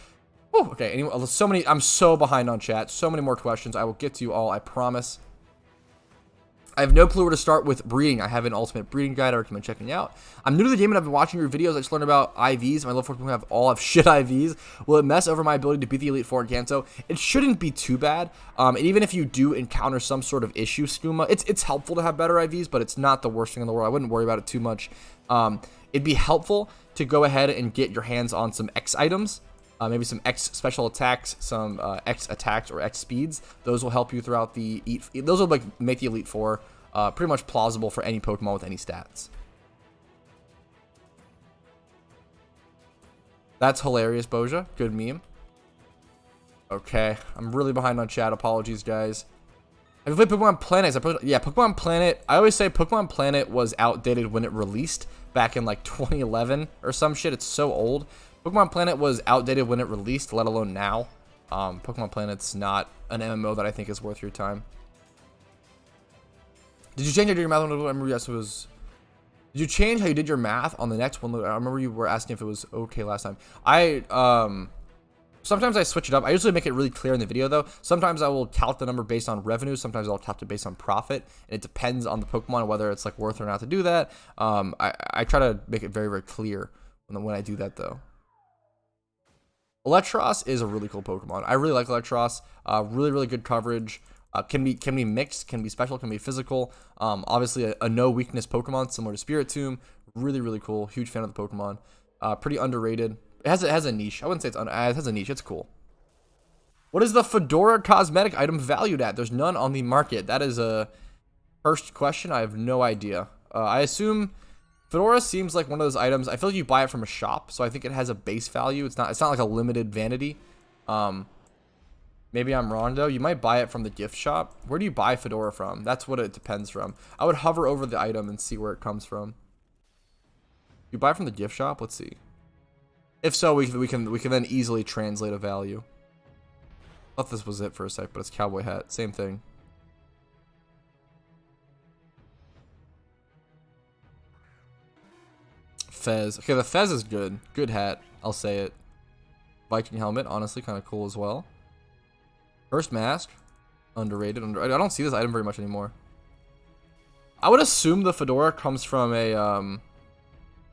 Oh, okay. Anyway, so many. I'm so behind on chat. So many more questions. I will get to you all. I promise. I have no clue where to start with breeding. I have an ultimate breeding guide. I recommend checking out. I'm new to the game and I've been watching your videos. I just learned about IVs. My level 4 Pokemon have shit IVs. Will it mess over my ability to beat the Elite Four in Kanto? It shouldn't be too bad. And even if you do encounter some sort of issue, Skooma, it's helpful to have better IVs, but it's not the worst thing in the world. I wouldn't worry about it too much. It'd be helpful to go ahead and get your hands on some X items. Maybe some X special attacks, some X attacks or X speeds. Those will help you throughout the those will like make the Elite Four pretty much plausible for any Pokemon with any stats. That's hilarious, Boja. Good meme. Okay, I'm really behind on chat. Apologies, guys. Have you played Pokemon Planet? Yeah, Pokemon Planet. I always say Pokemon Planet was outdated when it released back in like 2011 or some shit. It's so old. Pokemon Planet was outdated when it released, let alone now. Pokemon Planet's not an MMO that I think is worth your time. Did you change your mouth? I remember, yes, it was. Did you change how you did your math on the next one? I remember you were asking if it was okay last time. Sometimes I switch it up. I usually make it really clear in the video though. Sometimes I will count the number based on revenue. Sometimes I'll count it based on profit. And it depends on the Pokemon whether it's like worth or not to do that. I try to make it very, very clear when I do that though. Electros is a really cool Pokemon. I really like Electros. Really, really good coverage. Can be mixed, can be special, can be physical. Obviously a no weakness Pokemon similar to Spiritomb. Really, really cool. Huge fan of the Pokemon. Pretty underrated. It has a niche. I wouldn't say it has a niche. It's cool. What is the Fedora cosmetic item valued at? There's none on the market. That is a first question. I have no idea. I assume Fedora seems like one of those items. I feel like you buy it from a shop, so I think it has a base value. It's not like a limited vanity. Maybe I'm wrong though. You might buy it from the gift shop. Where do you buy Fedora from? That's what it depends from. I would hover over the item and see where it comes from. You buy it from the gift shop? Let's see. If so, we can then easily translate a value. I thought this was it for a sec, but it's cowboy hat. Same thing. Fez. Okay, the Fez is good. Good hat. I'll say it. Viking helmet, honestly, kind of cool as well. First mask. Underrated. I don't see this item very much anymore. I would assume the Fedora comes from a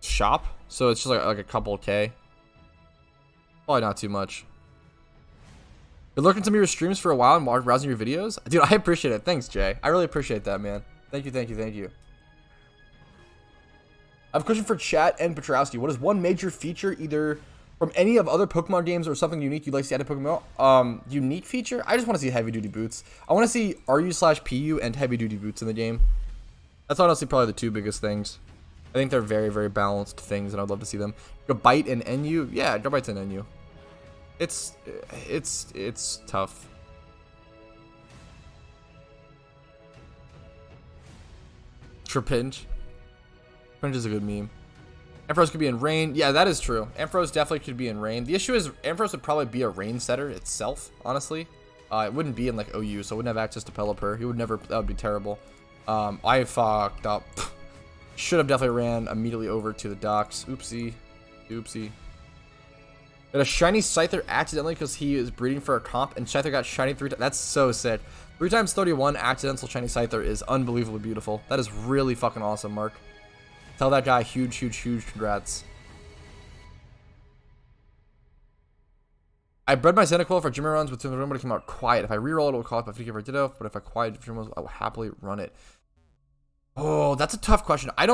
shop, so it's just like a couple K. Probably not too much. Been looking to me your streams for a while and browsing your videos. Dude, I appreciate it. Thanks, Jay. I really appreciate that, man. Thank you, thank you, thank you. I have a question for chat and Petrowski. What is one major feature either from any of other Pokemon games or something unique you'd like to see added to Pokemon? Unique feature? I just want to see heavy duty boots. I want to see RU/PU and heavy duty boots in the game. That's honestly probably the two biggest things. I think they're very, very balanced things, and I'd love to see them. Gabite and NU? Yeah, Gabite's and NU. It's tough. Trapinch. Trapinch is a good meme. Ampharos could be in rain. Yeah, that is true. Ampharos definitely could be in rain. The issue is Ampharos would probably be a rain setter itself, honestly. It wouldn't be in like OU, so it wouldn't have access to Pelipper. He would never, that would be terrible. I fucked up. Should have definitely ran immediately over to the docks. Oopsie. Oopsie. Got a shiny Scyther accidentally because he is breeding for a comp, and Scyther got shiny 3 times. That's so sick. 3 times 31 accidental shiny Scyther is unbelievably beautiful. That is really fucking awesome, Mark. Tell that guy huge, huge, huge congrats. I bred my Cyndaquil for gym runs within the room, but it came out quiet. If I reroll it, it will call it if I give it ditto, but if I quiet gym runs, I will happily run it. Oh, that's a tough question. I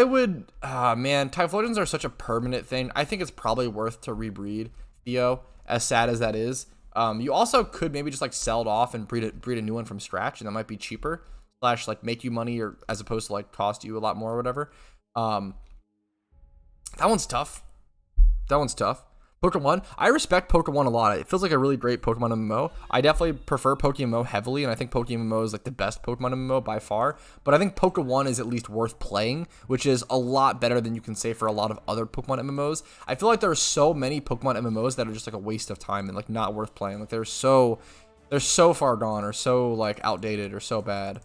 would, man, Typhlosions are such a permanent thing. I think it's probably worth to rebreed Theo, as sad as that is. You also could maybe just like sell it off and breed a new one from scratch, and that might be cheaper, / like make you money, or as opposed to like cost you a lot more or whatever. That one's tough. That one's tough. Pokémon, I respect Pokémon a lot. It feels like a really great Pokemon MMO. I definitely prefer PokeMMO heavily, and I think PokeMMO is like the best Pokemon MMO by far. But I think Poke1 is at least worth playing, which is a lot better than you can say for a lot of other Pokemon MMOs. I feel like there are so many Pokemon MMOs that are just like a waste of time and like not worth playing. Like they're so far gone, or so like outdated, or so bad.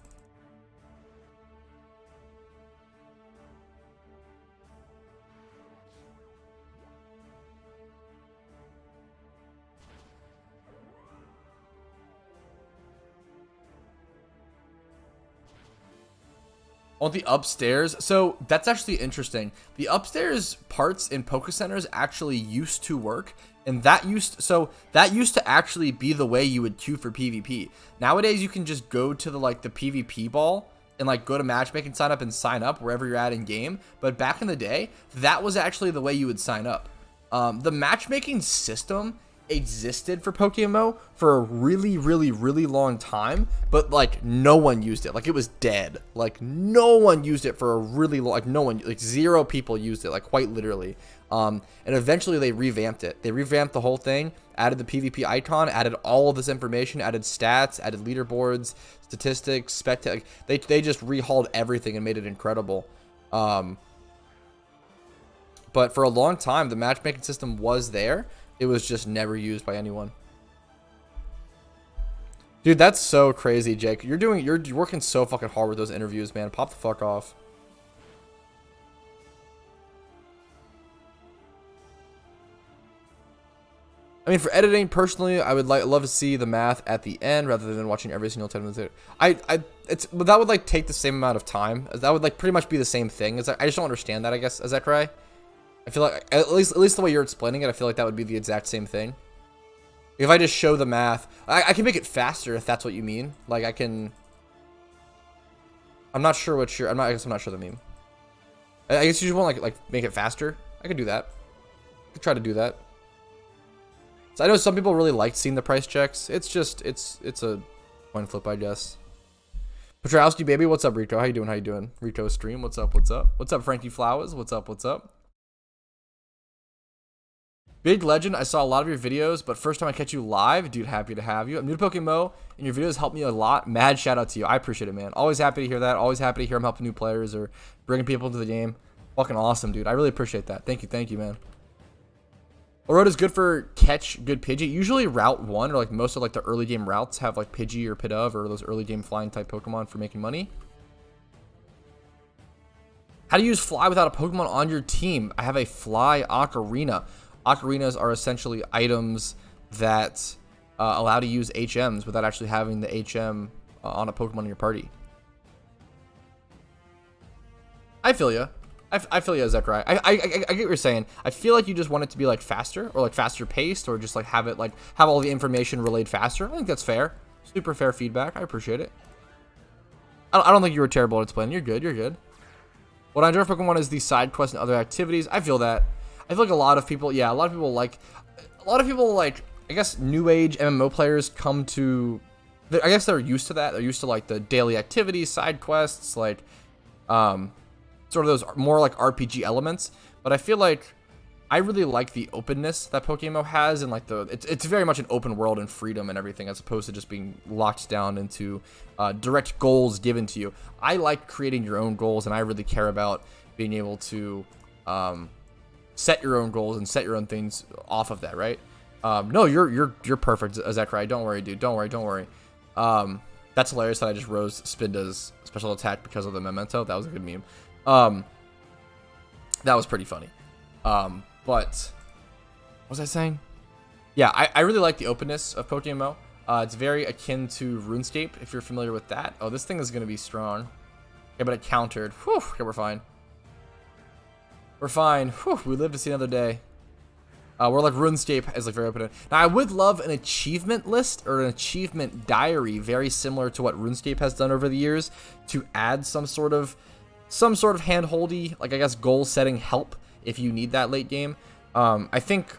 On the upstairs, so that's actually interesting. The upstairs parts in Poke Centers actually used to work, and that used to actually be the way you would queue for PvP. Nowadays, you can just go to the PvP ball and like go to matchmaking, sign up wherever you're at in game. But back in the day, that was actually the way you would sign up. The matchmaking system existed for PokeMMO for a really, really, really long time, but like no one used it. Like it was dead. Like no one used it for a really long, like no one, like 0 people used it, like quite literally. And eventually they revamped it. They revamped the whole thing, added the PvP icon, added all of this information, added stats, added leaderboards, statistics, spectac. They just rehauled everything and made it incredible. But for a long time, the matchmaking system was there. It was just never used by anyone. Dude, that's so crazy, Jake. You're working so fucking hard with those interviews, man. Pop the fuck off. I mean, for editing, personally, I would love to see the math at the end rather than watching every single 10 minutes. But that would like take the same amount of time. That would like pretty much be the same thing. I just don't understand that. I guess, is that right? I feel like at least the way you're explaining it, I feel like that would be the exact same thing. If I just show the math, I can make it faster if that's what you mean. Like I can. I'm not sure what you're. I guess I'm not sure the meme. I guess you just want like make it faster. I could do that. I could try to do that. So I know some people really like seeing the price checks. It's just it's a coin flip, I guess. Petrowski baby, what's up, Rico? How you doing? How you doing? Rico stream, what's up? What's up? What's up, Frankie Flowers? What's up? What's up? Big legend, I saw a lot of your videos, but first time I catch you live, dude, happy to have you. I'm new to PokeMMO, and your videos help me a lot. Mad shout out to you. I appreciate it, man. Always happy to hear that. Always happy to hear I'm helping new players or bringing people into the game. Fucking awesome, dude. I really appreciate that. Thank you, man. Oroda is good for catch good Pidgey. Usually Route 1 or like most of like the early game routes have like Pidgey or Pidove or those early game flying type Pokemon for making money. How do you use Fly without a Pokemon on your team? I have a Fly Ocarina. Ocarinas are essentially items that allow to use HMs without actually having the HM on a Pokemon in your party. I feel ya. I feel you, Zechariah. I get what you're saying. I feel like you just want it to be like faster or like faster paced or just like have it like have all the information relayed faster. I think that's fair. Super fair feedback. I appreciate it. I don't think you were terrible at explaining. You're good. You're good. What I enjoy for Pokemon is the side quests and other activities. I feel that. I feel like a lot of people, yeah, a lot of people like, I guess new age MMO players come to, I guess they're used to that. They're used to like the daily activities, side quests, like, sort of those more like RPG elements. But I feel like I really like the openness that PokeMMO has, and like it's very much an open world and freedom and everything, as opposed to just being locked down into direct goals given to you. I like creating your own goals, and I really care about being able to set your own goals and set your own things off of that, right? No, you're perfect, Zachary. Don't worry, dude. Don't worry. That's hilarious that I just rose Spinda's special attack because of the memento. That was a good meme. That was pretty funny. But what was I saying? Yeah, I really like the openness of PokeMMO. It's very akin to RuneScape, if you're familiar with that. Oh, this thing is going to be strong. Okay, but it countered. Whew, okay, we're fine. We're fine. Whew, we live to see another day. We're like RuneScape is like very open. Now, I would love an achievement list or an achievement diary, very similar to what RuneScape has done over the years, to add some sort of hand-holdy, like I guess goal setting help if you need that late game. I think,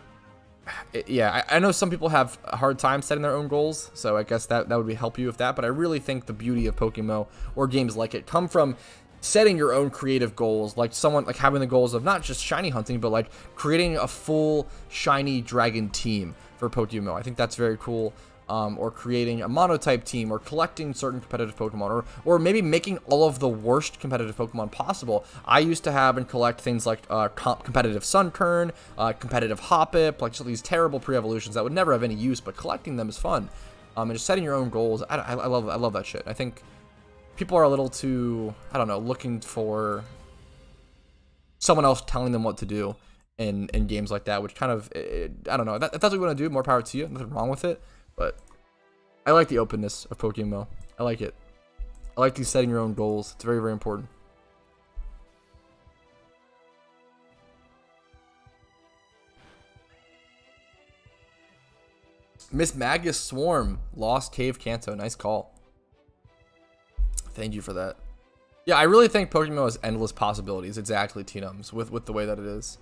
yeah, I know some people have a hard time setting their own goals, so I guess that would help you with that. But I really think the beauty of PokeMMO or games like it come from setting your own creative goals, like someone like having the goals of not just shiny hunting, but like creating a full shiny dragon team for PokeMMO. I think that's very cool. Or creating a monotype team, or collecting certain competitive Pokemon, or maybe making all of the worst competitive Pokemon possible. I used to have and collect things like competitive Sunkern, competitive Hoppip, like just these terrible pre-evolutions that would never have any use, but collecting them is fun. And just setting your own goals, I love that shit. I think people are a little too, I don't know, looking for someone else telling them what to do in games like that, which kind of, I don't know. If that's what you want to do, more power to you. Nothing wrong with it. But I like the openness of PokeMMO. I like it. I like you setting your own goals. It's very, very important. Miss Magus Swarm, Lost Cave Kanto. Nice call. Thank you for that. Yeah, I really think PokeMMO has endless possibilities. Exactly, T-Nums, with the way that it is.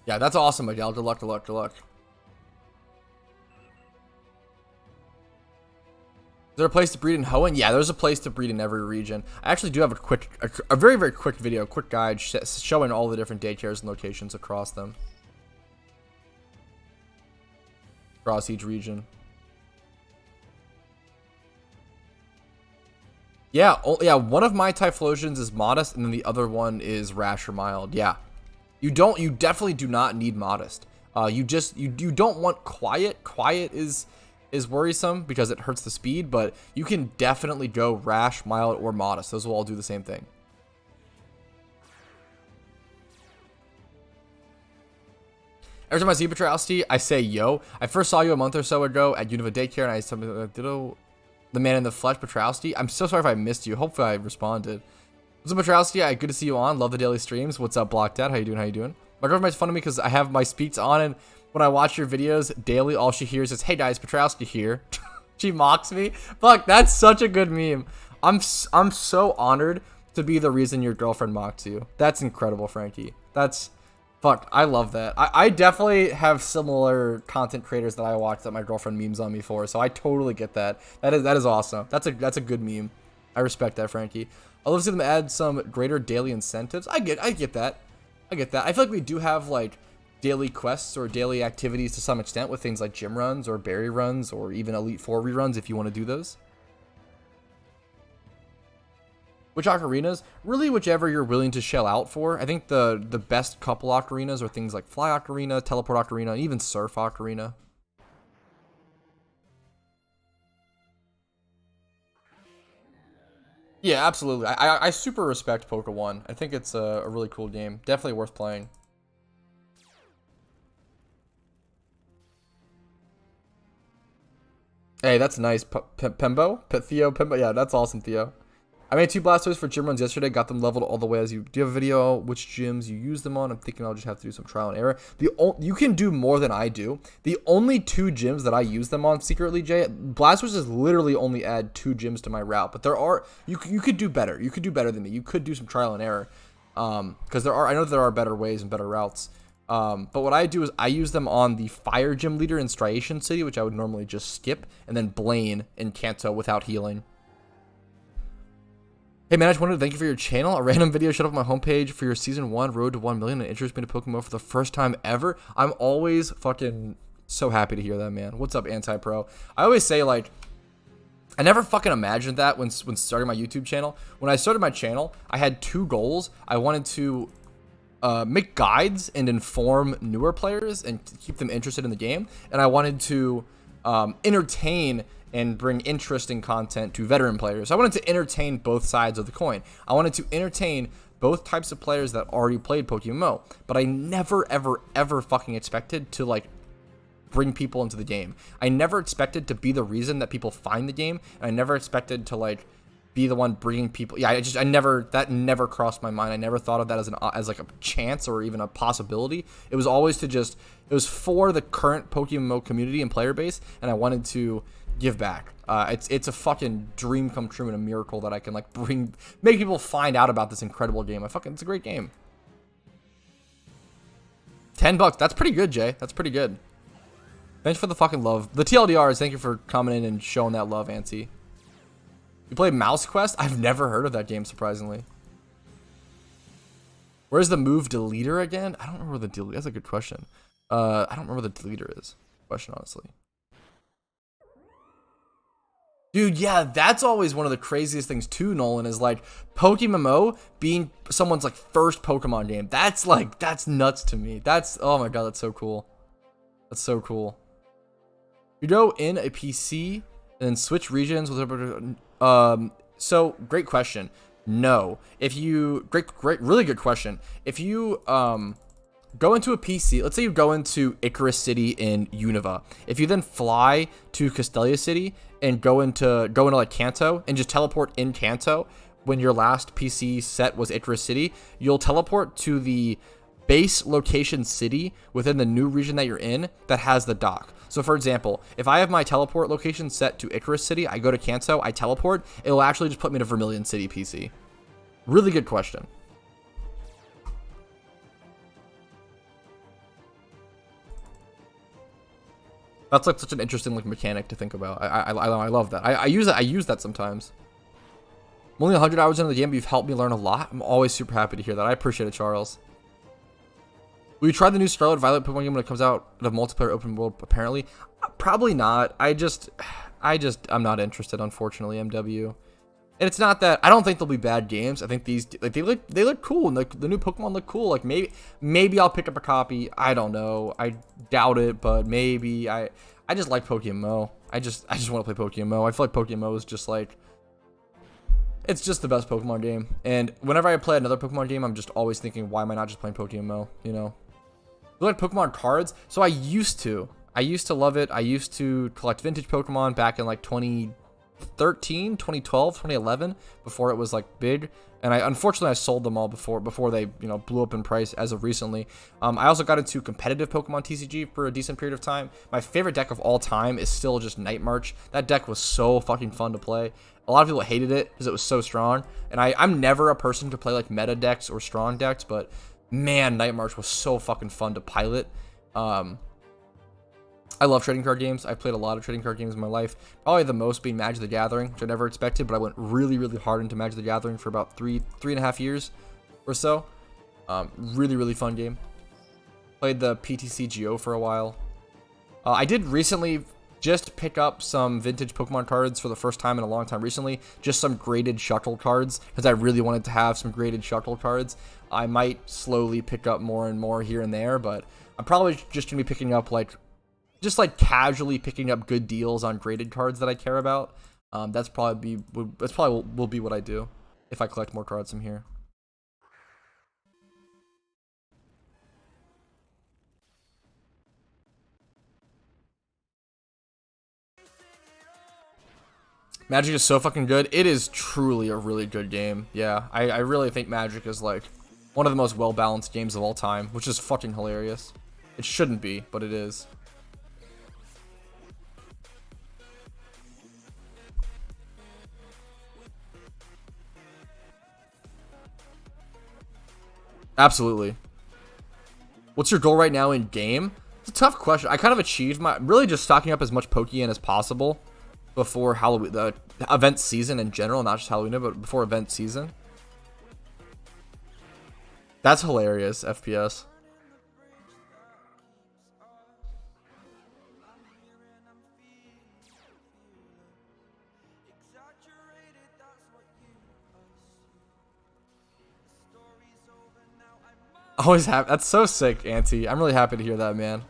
Yeah, that's awesome, Miguel. Good luck, good luck, good luck. Is there a place to breed in Hoenn? Yeah, there's a place to breed in every region. I actually do have a very, very quick video, quick guide showing all the different daycares and locations across them. Across each region. Yeah, one of my Typhlosions is Modest, and then the other one is Rash or Mild. Yeah. You definitely do not need Modest. You don't want Quiet. Quiet is worrisome because it hurts the speed, but you can definitely go Rash, Mild, or Modest. Those will all do the same thing. Every time I see Petrowski, I say yo. I first saw you a month or so ago at Univa Daycare, and I said, ditto, the man in the flesh, Petrowski. I'm so sorry if I missed you. Hopefully I responded. What's up, Petrowski? Good to see you on. Love the daily streams. What's up, Blocked Dad? How you doing? How you doing? My girlfriend makes fun of me because I have my speaks on, and when I watch your videos daily, all she hears is, "Hey guys, Petrowski here." She mocks me. Fuck, that's such a good meme. I'm so honored to be the reason your girlfriend mocks you. That's incredible, Frankie. That's fuck. I love that. I definitely have similar content creators that I watch that my girlfriend memes on me for. So I totally get that. That is awesome. That's a good meme. I respect that, Frankie. I'd love to see them add some greater daily incentives. I get that. I get that. I feel like we do have like daily quests or daily activities to some extent with things like gym runs or berry runs or even Elite Four reruns if you want to do those. Which ocarinas? Really, whichever you're willing to shell out for. I think the best couple ocarinas are things like Fly Ocarina, Teleport Ocarina, and even Surf Ocarina. Yeah, absolutely. I super respect Poke1. I think it's a really cool game. Definitely worth playing. Hey, that's nice. Pembo? Theo? Pembo? Yeah, that's awesome, Theo. I made 2 Blastoise for gym runs yesterday. Got them leveled all the way as you... Do you have a video which gyms you use them on? I'm thinking I'll just have to do some trial and error. You can do more than I do. The only 2 gyms that I use them on secretly, Jay... Blastoise is literally only add 2 gyms to my route. But there are... You could do better. You could do better than me. You could do some trial and error. Because there are... I know there are better ways and better routes. But what I do is I use them on the Fire Gym Leader in Striation City, which I would normally just skip, and then Blaine in Kanto without healing. Hey man, I just wanted to thank you for your channel. A random video showed up on my homepage for your Season 1 Road to 1 million and introduced me to PokeMMO for the first time ever. I'm always fucking so happy to hear that, man. What's up, Anti-Pro? I always say, like, I never fucking imagined that when starting my YouTube channel. When I started my channel, I had 2 goals. I wanted to make guides and inform newer players and keep them interested in the game, and I wanted to entertain and bring interesting content to veteran players. I wanted to entertain both sides of the coin. I wanted to entertain both types of players that already played PokeMMO, but I never ever fucking expected to like bring people into the game. I never expected to be the reason that people find the game, and I never expected to like be the one bringing people. Yeah, that never crossed my mind. I never thought of that as like a chance or even a possibility. It was always it was for the current PokeMMO community and player base, and I wanted to give back. It's a fucking dream come true and a miracle that I can like make people find out about this incredible game. It's a great game. $10, that's pretty good, Jay. That's pretty good. Thanks for the fucking love. The TLDRs, thank you for coming in and showing that love, Antsy. You play Mouse Quest? I've never heard of that game, surprisingly. Where's the move deleter again? I don't remember the deleter. That's a good question. I don't remember what the deleter is. Question, honestly. Dude, yeah, that's always one of the craziest things too, Nolan, is like PokeMMO being someone's like first Pokemon game. That's nuts to me. Oh my god, that's so cool. That's so cool. You go in a PC and then switch regions with so great question. No. If you really good question. If you go into a PC, let's say you go into Icarus City in Univa. If you then fly to Castelia City and go into like Kanto and just teleport in Kanto when your last PC set was Icarus City, you'll teleport to the base location city within the new region that you're in that has the dock. So for example, if I have my teleport location set to Icarus City, I go to Kanto, I teleport, it'll actually just put me to Vermilion City PC. Really good question. That's like such an interesting like mechanic to think about. I love that. I use that sometimes. I'm only 100 hours into the game, but you've helped me learn a lot. I'm always super happy to hear that. I appreciate it, Charles. Will you try the new Scarlet Violet Pokemon game when it comes out in a multiplayer open world? Apparently, probably not. I'm not interested, unfortunately, MW. And it's not that I don't think they'll be bad games. I think these like they look cool, and the new Pokemon look cool. Like maybe I'll pick up a copy. I don't know. I doubt it, but maybe I just like PokeMMO. I just want to play PokeMMO. I feel like PokeMMO is just like it's just the best Pokemon game. And whenever I play another Pokemon game, I'm just always thinking, why am I not just playing PokeMMO? You know. You like Pokemon cards? So I used to love it. I used to collect vintage Pokemon back in like 2013, 2012, 2011, before it was like big. And unfortunately I sold them all before they, you know, blew up in price as of recently. I also got into competitive Pokemon TCG for a decent period of time. My favorite deck of all time is still just Night March. That deck was so fucking fun to play. A lot of people hated it because it was so strong. And I'm never a person to play like meta decks or strong decks, but man, Night March was so fucking fun to pilot. I love trading card games. I've played a lot of trading card games in my life. Probably the most being Magic the Gathering, which I never expected, but I went really, really hard into Magic the Gathering for about three and a half years or so. Really, really fun game. Played the PTCGO for a while. I did recently just pick up some vintage Pokemon cards for the first time in a long time recently. Just some graded shuttle cards, because I really wanted to have some graded shuttle cards. I might slowly pick up more and more here and there, but I'm probably just going to be picking up just casually picking up good deals on graded cards that I care about. That's probably will be what I do if I collect more cards from here. Magic is so fucking good. It is truly a really good game. Yeah, I really think Magic is like one of the most well-balanced games of all time, which is fucking hilarious. It shouldn't be, but it is. Absolutely. What's your goal right now in game? It's a tough question. I kind of achieved really just stocking up as much Pokeyen as possible before Halloween, the event season in general, not just Halloween, but before event season. That's hilarious, FPS. Always happy. That's so sick, Auntie. I'm really happy to hear that, man.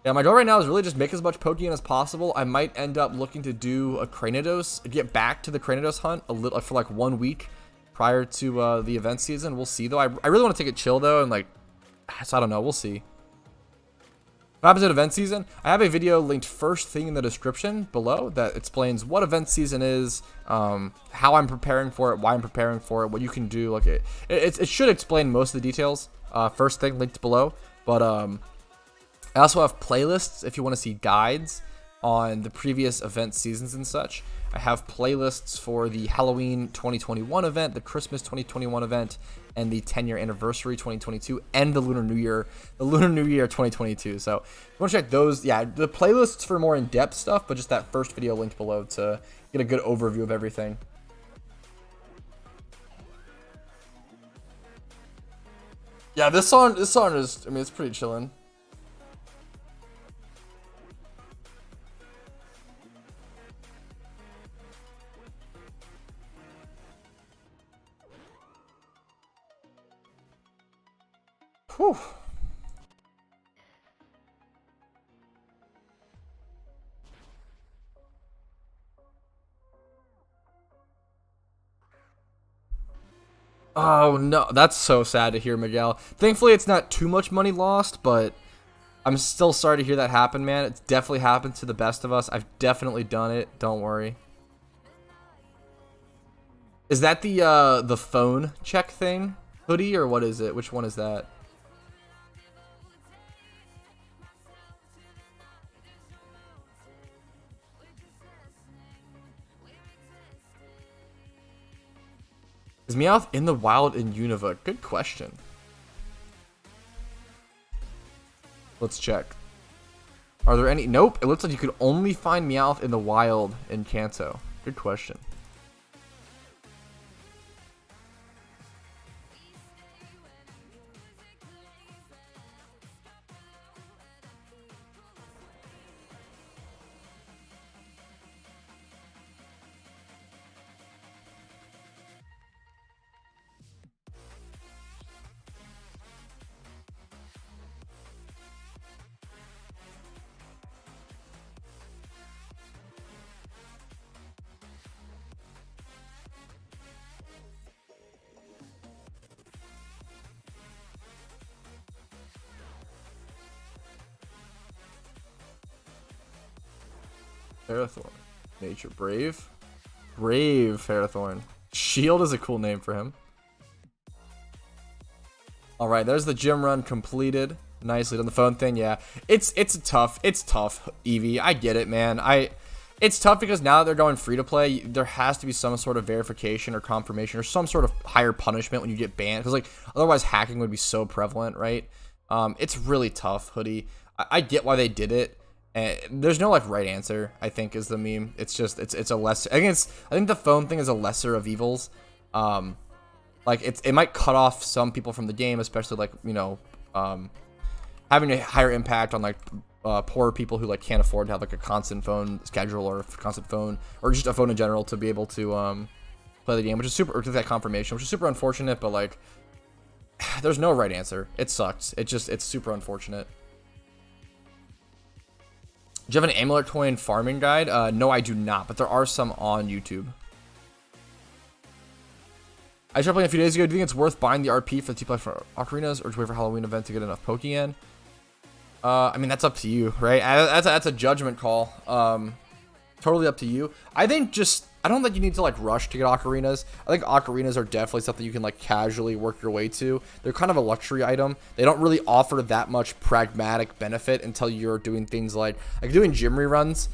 Yeah, my goal right now is really just make as much Pokeyen as possible. I might end up looking to do a Cranidos, get back to the Cranidos hunt a little for like 1 week prior to the event season. We'll see though. I really want to take it chill though, and so I don't know. We'll see. What happens at event season? I have a video linked first thing in the description below that explains what event season is, how I'm preparing for it, why I'm preparing for it, what you can do. Like it should explain most of the details. First thing linked below. But I also have playlists if you want to see guides on the previous event seasons and such. I have playlists for the Halloween 2021 event, the Christmas 2021 event, and the 10-year anniversary 2022, and the Lunar New Year 2022. So if you want to check those, yeah, the playlists for more in-depth stuff, but just that first video linked below to get a good overview of everything. Yeah, this song is, I mean, it's pretty chillin'. Whew. Oh no, that's so sad to hear, Miguel. Thankfully, it's not too much money lost, but I'm still sorry to hear that happen, man. It's definitely happened to the best of us. I've definitely done it. Don't worry. Is that the phone check thing hoodie, or what is it? Which one is that? Is Meowth in the wild in Unova? Good question. Let's check. Are there any? Nope. It looks like you could only find Meowth in the wild in Kanto. Good question. Ferrothorn. Nature. Brave. Brave Ferrothorn. Shield is a cool name for him. Alright, there's the gym run completed. Nicely done. The phone thing, yeah. It's tough, Eevee. I get it, man. It's tough because now that they're going free to play, there has to be some sort of verification or confirmation or some sort of higher punishment when you get banned. Because, like, otherwise hacking would be so prevalent, right? It's really tough, Hoodie. I get why they did it. There's no, like, right answer, I think, is the meme. It's just, it's a lesser, I think the phone thing is a lesser of evils. Like, it might cut off some people from the game, especially, like, you know, having a higher impact on, like, poor people who, like, can't afford to have, like, a constant phone schedule or a constant phone, or just a phone in general to be able to, play the game, which is super, or to that confirmation, which is super unfortunate, but, like, there's no right answer. It sucks. It's super unfortunate. Do you have an amulet coin farming guide? No, I do not, but there are some on YouTube. I tried playing a few days ago. Do you think it's worth buying the RP for the T-Play for Ocarinas, or to wait for Halloween event to get enough Pokeyen? I mean, that's up to you, right? That's a judgment call. Totally up to you. I don't think you need to, like, rush to get ocarinas. I think ocarinas are definitely something you can, like, casually work your way to. They're kind of a luxury item. They don't really offer that much pragmatic benefit until you're doing things like doing gym reruns.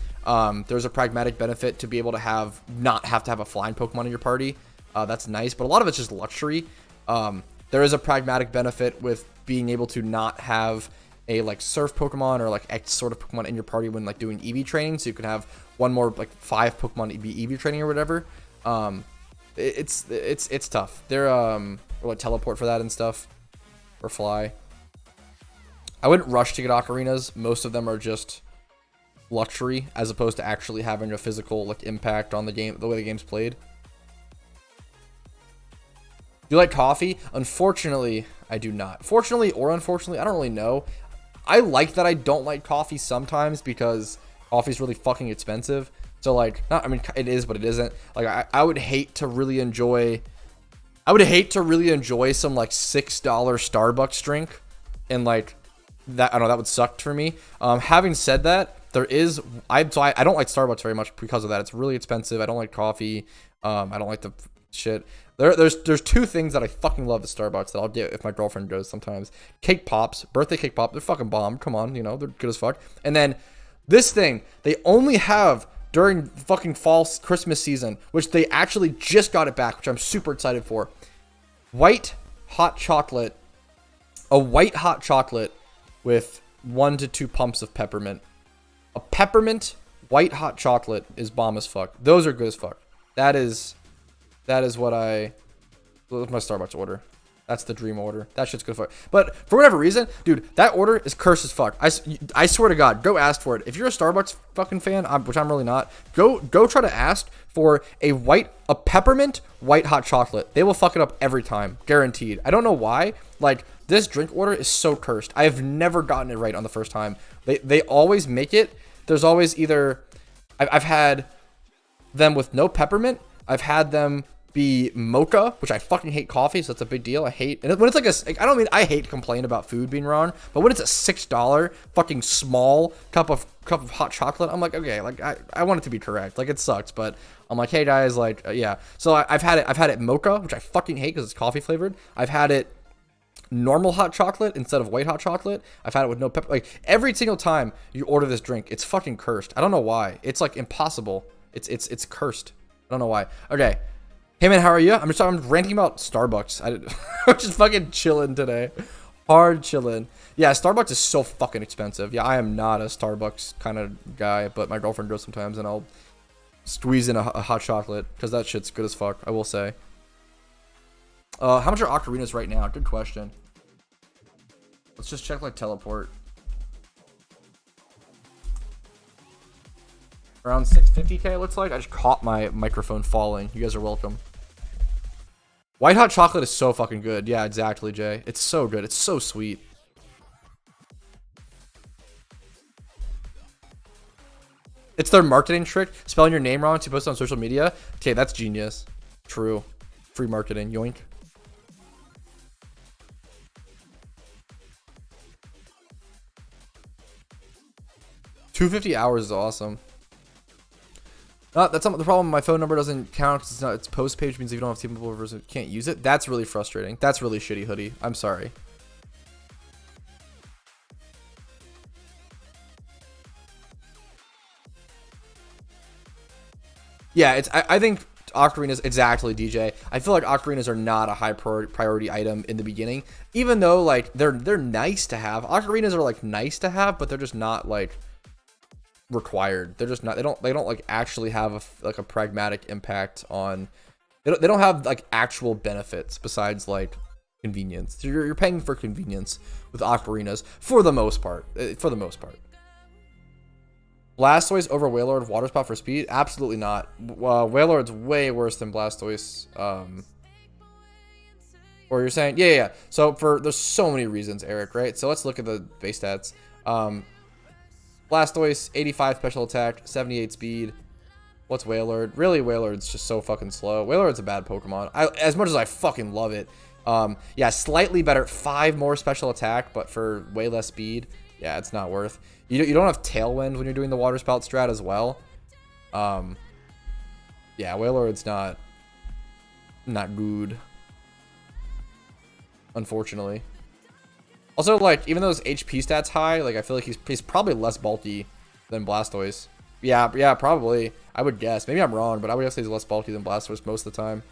There's a pragmatic benefit to be able to not have to have a flying Pokemon in your party. That's nice, but a lot of it's just luxury. There is a pragmatic benefit with being able to not have a, like, surf Pokemon or, like, X sort of Pokemon in your party when, like, doing EV training, so you can have one more, like, 5 Pokemon EV training or whatever. It's tough. They're or, like, teleport for that and stuff, or fly. I wouldn't rush to get ocarinas. Most of them are just luxury as opposed to actually having a physical, like, impact on the game, the way the game's played. Do you like coffee? Unfortunately, I do not. Fortunately or unfortunately, I don't really know. I like that I don't like coffee sometimes because coffee is really fucking expensive. So, like, I mean, it is, but it isn't. Like, I would hate to really enjoy some, like, $6 Starbucks drink, and, like, that, I don't know, that would suck for me. Having said that, I don't like Starbucks very much because of that. It's really expensive. I don't like coffee. I don't like the shit. There's two things that I fucking love at Starbucks that I'll get if my girlfriend goes sometimes. Cake Pops, birthday cake pop, they're fucking bomb. Come on, you know, they're good as fuck. And then this thing, they only have during fucking fall Christmas season, which they actually just got it back, which I'm super excited for. White hot chocolate, a white hot chocolate with 1 to 2 pumps of peppermint. A peppermint white hot chocolate is bomb as fuck. Those are good as fuck. That is what my Starbucks order. That's the dream order. That shit's good for it. But for whatever reason, dude, that order is cursed as fuck. I swear to God, go ask for it. If you're a Starbucks fucking fan, which I'm really not, go try to ask for a peppermint white hot chocolate. They will fuck it up every time, guaranteed. I don't know why. Like, this drink order is so cursed. I have never gotten it right on the first time. They always make it. There's always either I've had them with no peppermint. I've had them be mocha, which I fucking hate coffee, so that's a big deal. I hate, and when it's like I hate to complain about food being wrong, but when it's a $6 fucking small cup of hot chocolate, I'm like, okay, like I want it to be correct. Like, it sucks, but I'm like, hey guys, like, yeah. So I've had it mocha, which I fucking hate because it's coffee flavored. I've had it normal hot chocolate instead of white hot chocolate. I've had it with no pepper. Like, every single time you order this drink, it's fucking cursed. I don't know why. It's like impossible. It's cursed. I don't know why. Okay. Hey man, how are you? I'm ranting about Starbucks. I'm just fucking chilling today. Hard chilling. Yeah, Starbucks is so fucking expensive. Yeah, I am not a Starbucks kind of guy, but my girlfriend goes sometimes, and I'll squeeze in a hot chocolate because that shit's good as fuck, I will say. How much are ocarinas right now? Good question. Let's just check, like, teleport. Around 650k, it looks like. I just caught my microphone falling. You guys are welcome. White hot chocolate is so fucking good. Yeah, exactly, Jay. It's so good. It's so sweet. It's their marketing trick. Spelling your name wrong to post on social media. Okay, that's genius. True. Free marketing. Yoink. $250 is awesome. That's not the problem. My phone number doesn't count. It's not. It's post page means if you don't have T-Mobile version, you can't use it. That's really frustrating. That's really shitty, Hoodie. I'm sorry. Yeah, I think Octarinas, exactly, DJ. I feel like Octarinas are not a high priority item in the beginning, even though like they're nice to have. Octarinas are like nice to have, but they're just not like required. They're just not. They don't like actually have a pragmatic impact on. They don't have like actual benefits besides like convenience. So you're paying for convenience with Octarinas for the most part. Blastoise over Wailord Water Spout for speed? Absolutely not. Wailord's way worse than Blastoise. Or you're saying, yeah. So there's so many reasons, Eric, right? So let's look at the base stats. Blastoise, 85 special attack, 78 speed. What's Wailord? Really, Wailord's just so fucking slow. Wailord's a bad Pokemon. As much as I fucking love it. Yeah, slightly better. 5 more special attack, but for way less speed. Yeah, it's not worth. You don't have Tailwind when you're doing the Water Spout strat as well. Yeah, Wailord's not good, unfortunately. Also, like, even though his HP stats high, like I feel like he's probably less bulky than Blastoise. Yeah, probably. I would guess. Maybe I'm wrong, but I would guess he's less bulky than Blastoise most of the time.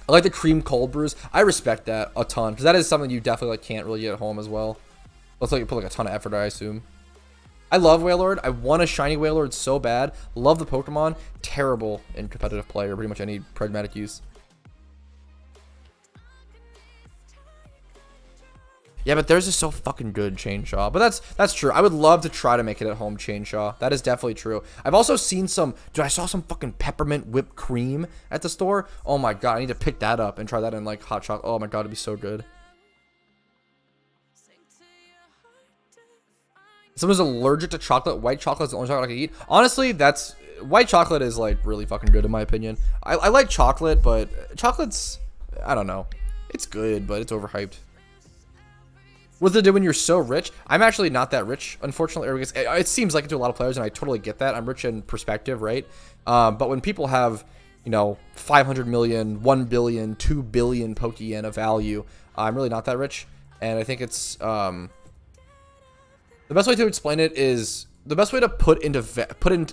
I like the cream cold brews. I respect that a ton because that is something you definitely like can't really get at home as well. Looks like you put like a ton of effort, I assume. I love Wailord. I want a shiny Wailord so bad. Love the Pokemon. Terrible in competitive play or pretty much any pragmatic use. Yeah, but theirs is so fucking good, Chainshaw. But that's true. I would love to try to make it at home, Chainshaw. That is definitely true. I've also seen some... Dude, I saw some fucking peppermint whipped cream at the store. Oh my god, I need to pick that up and try that in like hot chocolate. Oh my god, it'd be so good. Someone's allergic to chocolate. White chocolate is the only chocolate I can eat. Honestly, white chocolate is like really fucking good in my opinion. I like chocolate, but chocolate's... I don't know. It's good, but it's overhyped. What's it do when you're so rich? I'm actually not that rich, unfortunately. Or because it seems like it to a lot of players, and I totally get that. I'm rich in perspective, right? But when people have, you know, 500 million, 1 billion, 2 billion Pokeyen of value, I'm really not that rich. And I think it's... the best way to explain it is... The best way to put in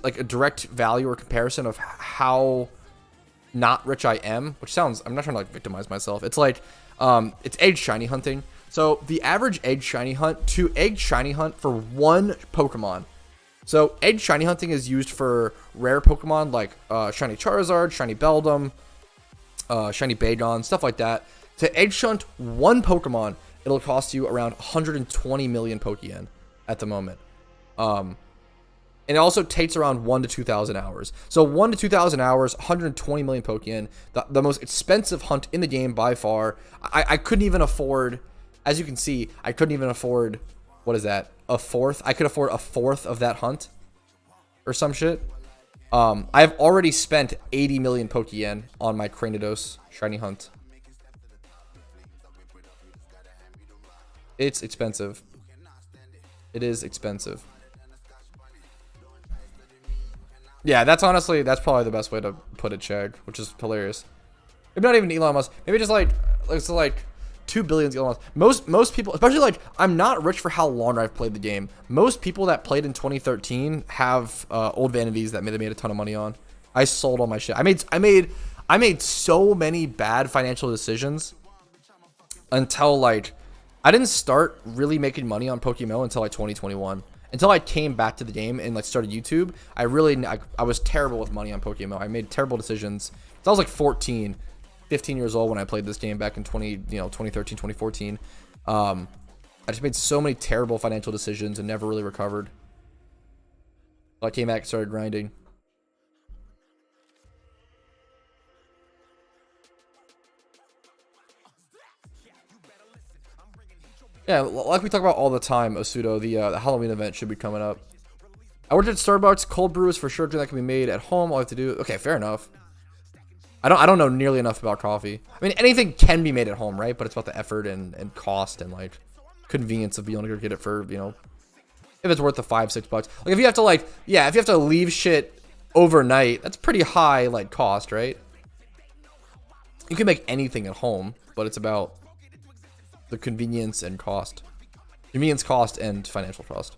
like a direct value or comparison of how not rich I am, which sounds... I'm not trying to like victimize myself. It's like... it's egg shiny hunting. So the average egg shiny hunt to egg shiny hunt for one Pokemon. So egg shiny hunting is used for rare Pokemon like shiny Charizard, shiny Beldum, shiny Bagon, stuff like that. To egg hunt one Pokemon, it'll cost you around 120 million Pokeyen at the moment. And it also takes around 1 to 2,000 hours. So 1 to 2,000 hours, 120 million Pokeyen, the most expensive hunt in the game by far. I couldn't even afford... As you can see, I couldn't even afford, what is that, a fourth? I could afford a fourth of that hunt or some shit. I've already spent 80 million Pokeyen on my Cranidos shiny hunt. It's expensive. It is expensive. Yeah, that's probably the best way to put it, Chag, which is hilarious. Maybe not even Elon Musk. Maybe just like, it's like 2 billion Elon Musk. Most people, especially like, I'm not rich for how long I've played the game. Most people that played in 2013 have old vanities that they made a ton of money on. I sold all my shit. I made so many bad financial decisions until like, I didn't start really making money on PokeMMO until like 2021. Until I came back to the game and like started YouTube, I was terrible with money on PokeMMO. I made terrible decisions. So I was like 15 years old when I played this game back in 2013, 2014. I just made so many terrible financial decisions and never really recovered. So I came back and started grinding. Yeah, like we talk about all the time, Osudo, the Halloween event should be coming up. I worked at Starbucks. Cold brew is for sure that can be made at home. All I have to do... Okay, fair enough. I don't know nearly enough about coffee. I mean, anything can be made at home, right? But it's about the effort and cost and like convenience of being able to get it for, you know. if it's worth the $5-6. Like if you have to like, yeah, if you have to leave shit overnight, that's pretty high like cost, right? You can make anything at home, but it's about the convenience and cost. Convenience, cost, and financial cost.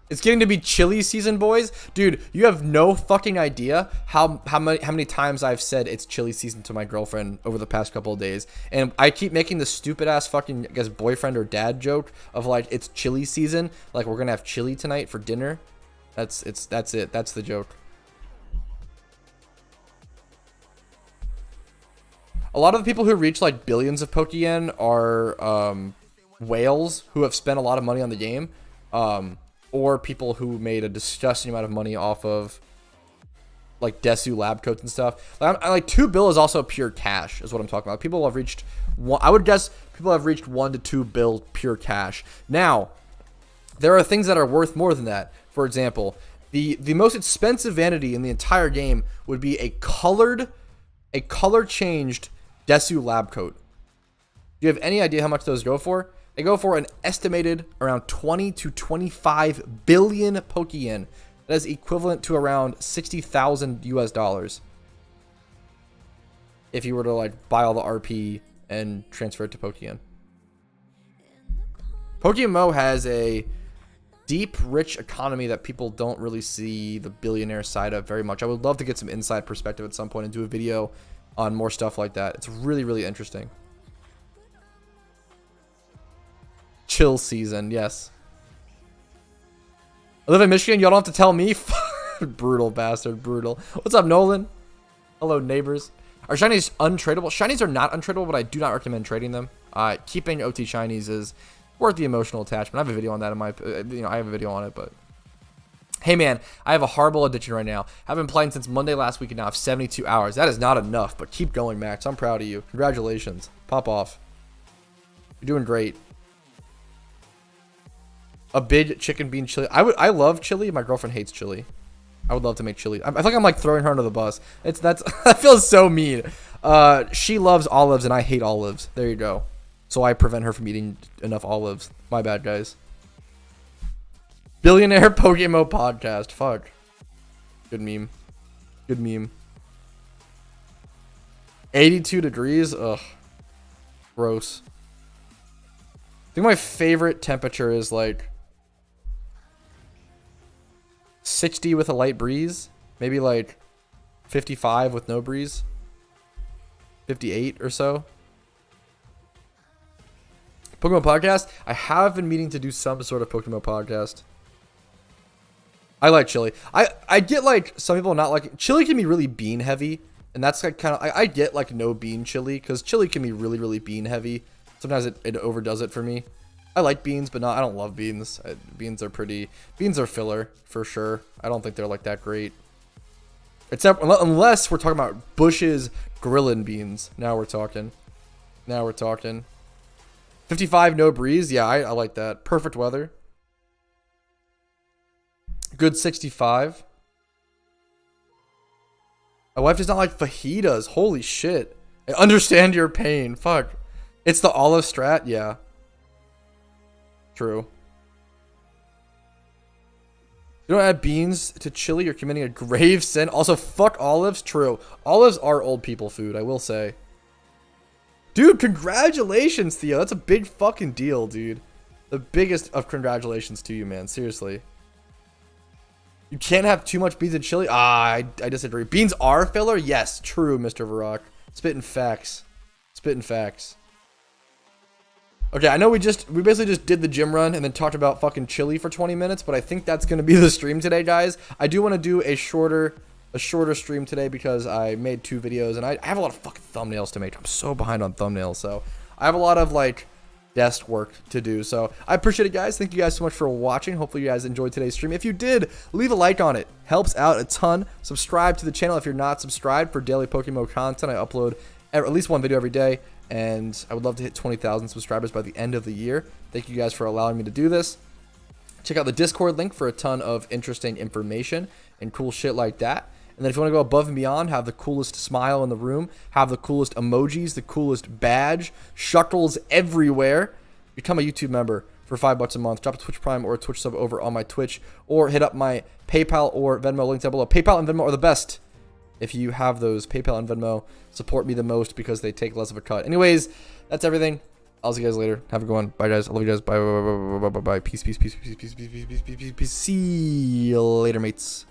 It's getting to be chili season, boys. Dude, you have no fucking idea how many times I've said it's chili season to my girlfriend over the past couple of days. And I keep making the stupid ass fucking, I guess, boyfriend or dad joke of like, it's chili season. Like, we're gonna have chili tonight for dinner. That's it. That's the joke. A lot of the people who reach like billions of Pokeyen are whales who have spent a lot of money on the game. Or people who made a disgusting amount of money off of like Desu lab coats and stuff. Like 2 bill is also pure cash, is what I'm talking about. People have reached I would guess people have reached 1 to 2 bill pure cash. Now, there are things that are worth more than that. For example, the most expensive vanity in the entire game would be a color changed Desu lab coat. Do you have any idea how much those go for? They go for an estimated around 20 to 25 billion Pokeyen. That is equivalent to around 60,000 US dollars. If you were to like buy all the RP and transfer it to Pokeyen. PokeMMO has a deep, rich economy that people don't really see the billionaire side of very much. I would love to get some inside perspective at some point and do a video on more stuff like that. It's really, really interesting. Chill season, yes. I live in Michigan. Y'all don't have to tell me. Brutal bastard, brutal. What's up, Nolan? Hello, neighbors. Are shinies untradeable? Shinies are not untradeable, but I do not recommend trading them. Keeping OT shinies is worth the emotional attachment. I have a video on that in my, I have a video on it, but. Hey man, I have a horrible addiction right now. I've been playing since Monday last week and now I have 72 hours. That is not enough, but keep going, Max. I'm proud of you. Congratulations. Pop off. You're doing great. A big chicken bean chili. I love chili. My girlfriend hates chili. I would love to make chili. I feel like I'm like throwing her under the bus. That feels so mean. She loves olives and I hate olives. There you go. So I prevent her from eating enough olives. My bad, guys. Billionaire PokeMMO podcast. Fuck. Good meme. Good meme. 82 degrees. Ugh. Gross. I think my favorite temperature is like 60 with a light breeze. Maybe like 55 with no breeze. 58 or so. PokeMMO podcast. I have been meaning to do some sort of PokeMMO podcast. I like chili. I get like some people not like chili can be really bean heavy, and that's like kind of I get like no bean chili because chili can be really, really bean heavy. Sometimes it overdoes it for me. I like beans, but I don't love beans. Beans are filler for sure. I don't think they're like that great. Except unless we're talking about Bush's grillin' beans. Now we're talking. 55 no breeze. Yeah, I like that. Perfect weather. Good 65. My wife does not like fajitas. Holy shit. I understand your pain. Fuck. It's the olive strat? Yeah. True. You don't add beans to chili, you're committing a grave sin. Also, fuck olives. True. Olives are old people food, I will say. Dude, congratulations, Theo. That's a big fucking deal, dude. The biggest of congratulations to you, man. Seriously. You can't have too much beans in chili? I disagree. Beans are filler? Yes, true, Mr. Varrock. Spitting facts. Spitting facts. Okay, I know we basically just did the gym run and then talked about fucking chili for 20 minutes, but I think that's going to be the stream today, guys. I do want to do a shorter stream today because I made 2 videos and I have a lot of fucking thumbnails to make. I'm so behind on thumbnails, so I have a lot of like desk work to do. So I appreciate it, guys. Thank you guys so much for watching. Hopefully you guys enjoyed today's stream. If you did, leave a like on it. Helps out a ton. Subscribe to the channel if you're not subscribed for daily PokeMMO content. I upload at least 1 video every day, and I would love to hit 20,000 subscribers by the end of the year. Thank you guys for allowing me to do this. Check out the Discord link for a ton of interesting information and cool shit like that. And then if you want to go above and beyond, have the coolest smile in the room, have the coolest emojis, the coolest badge, shuckles everywhere, become a YouTube member for $5 a month. Drop a Twitch Prime or a Twitch sub over on my Twitch, or hit up my PayPal or Venmo link down below. PayPal and Venmo are the best. If you have those, PayPal and Venmo support me the most because they take less of a cut. Anyways, that's everything. I'll see you guys later. Have a good one. Bye, guys. I love you guys. Bye, bye, bye, bye, bye, bye, bye. Peace, peace, peace, peace, peace, peace, peace, peace, peace. See you later, mates.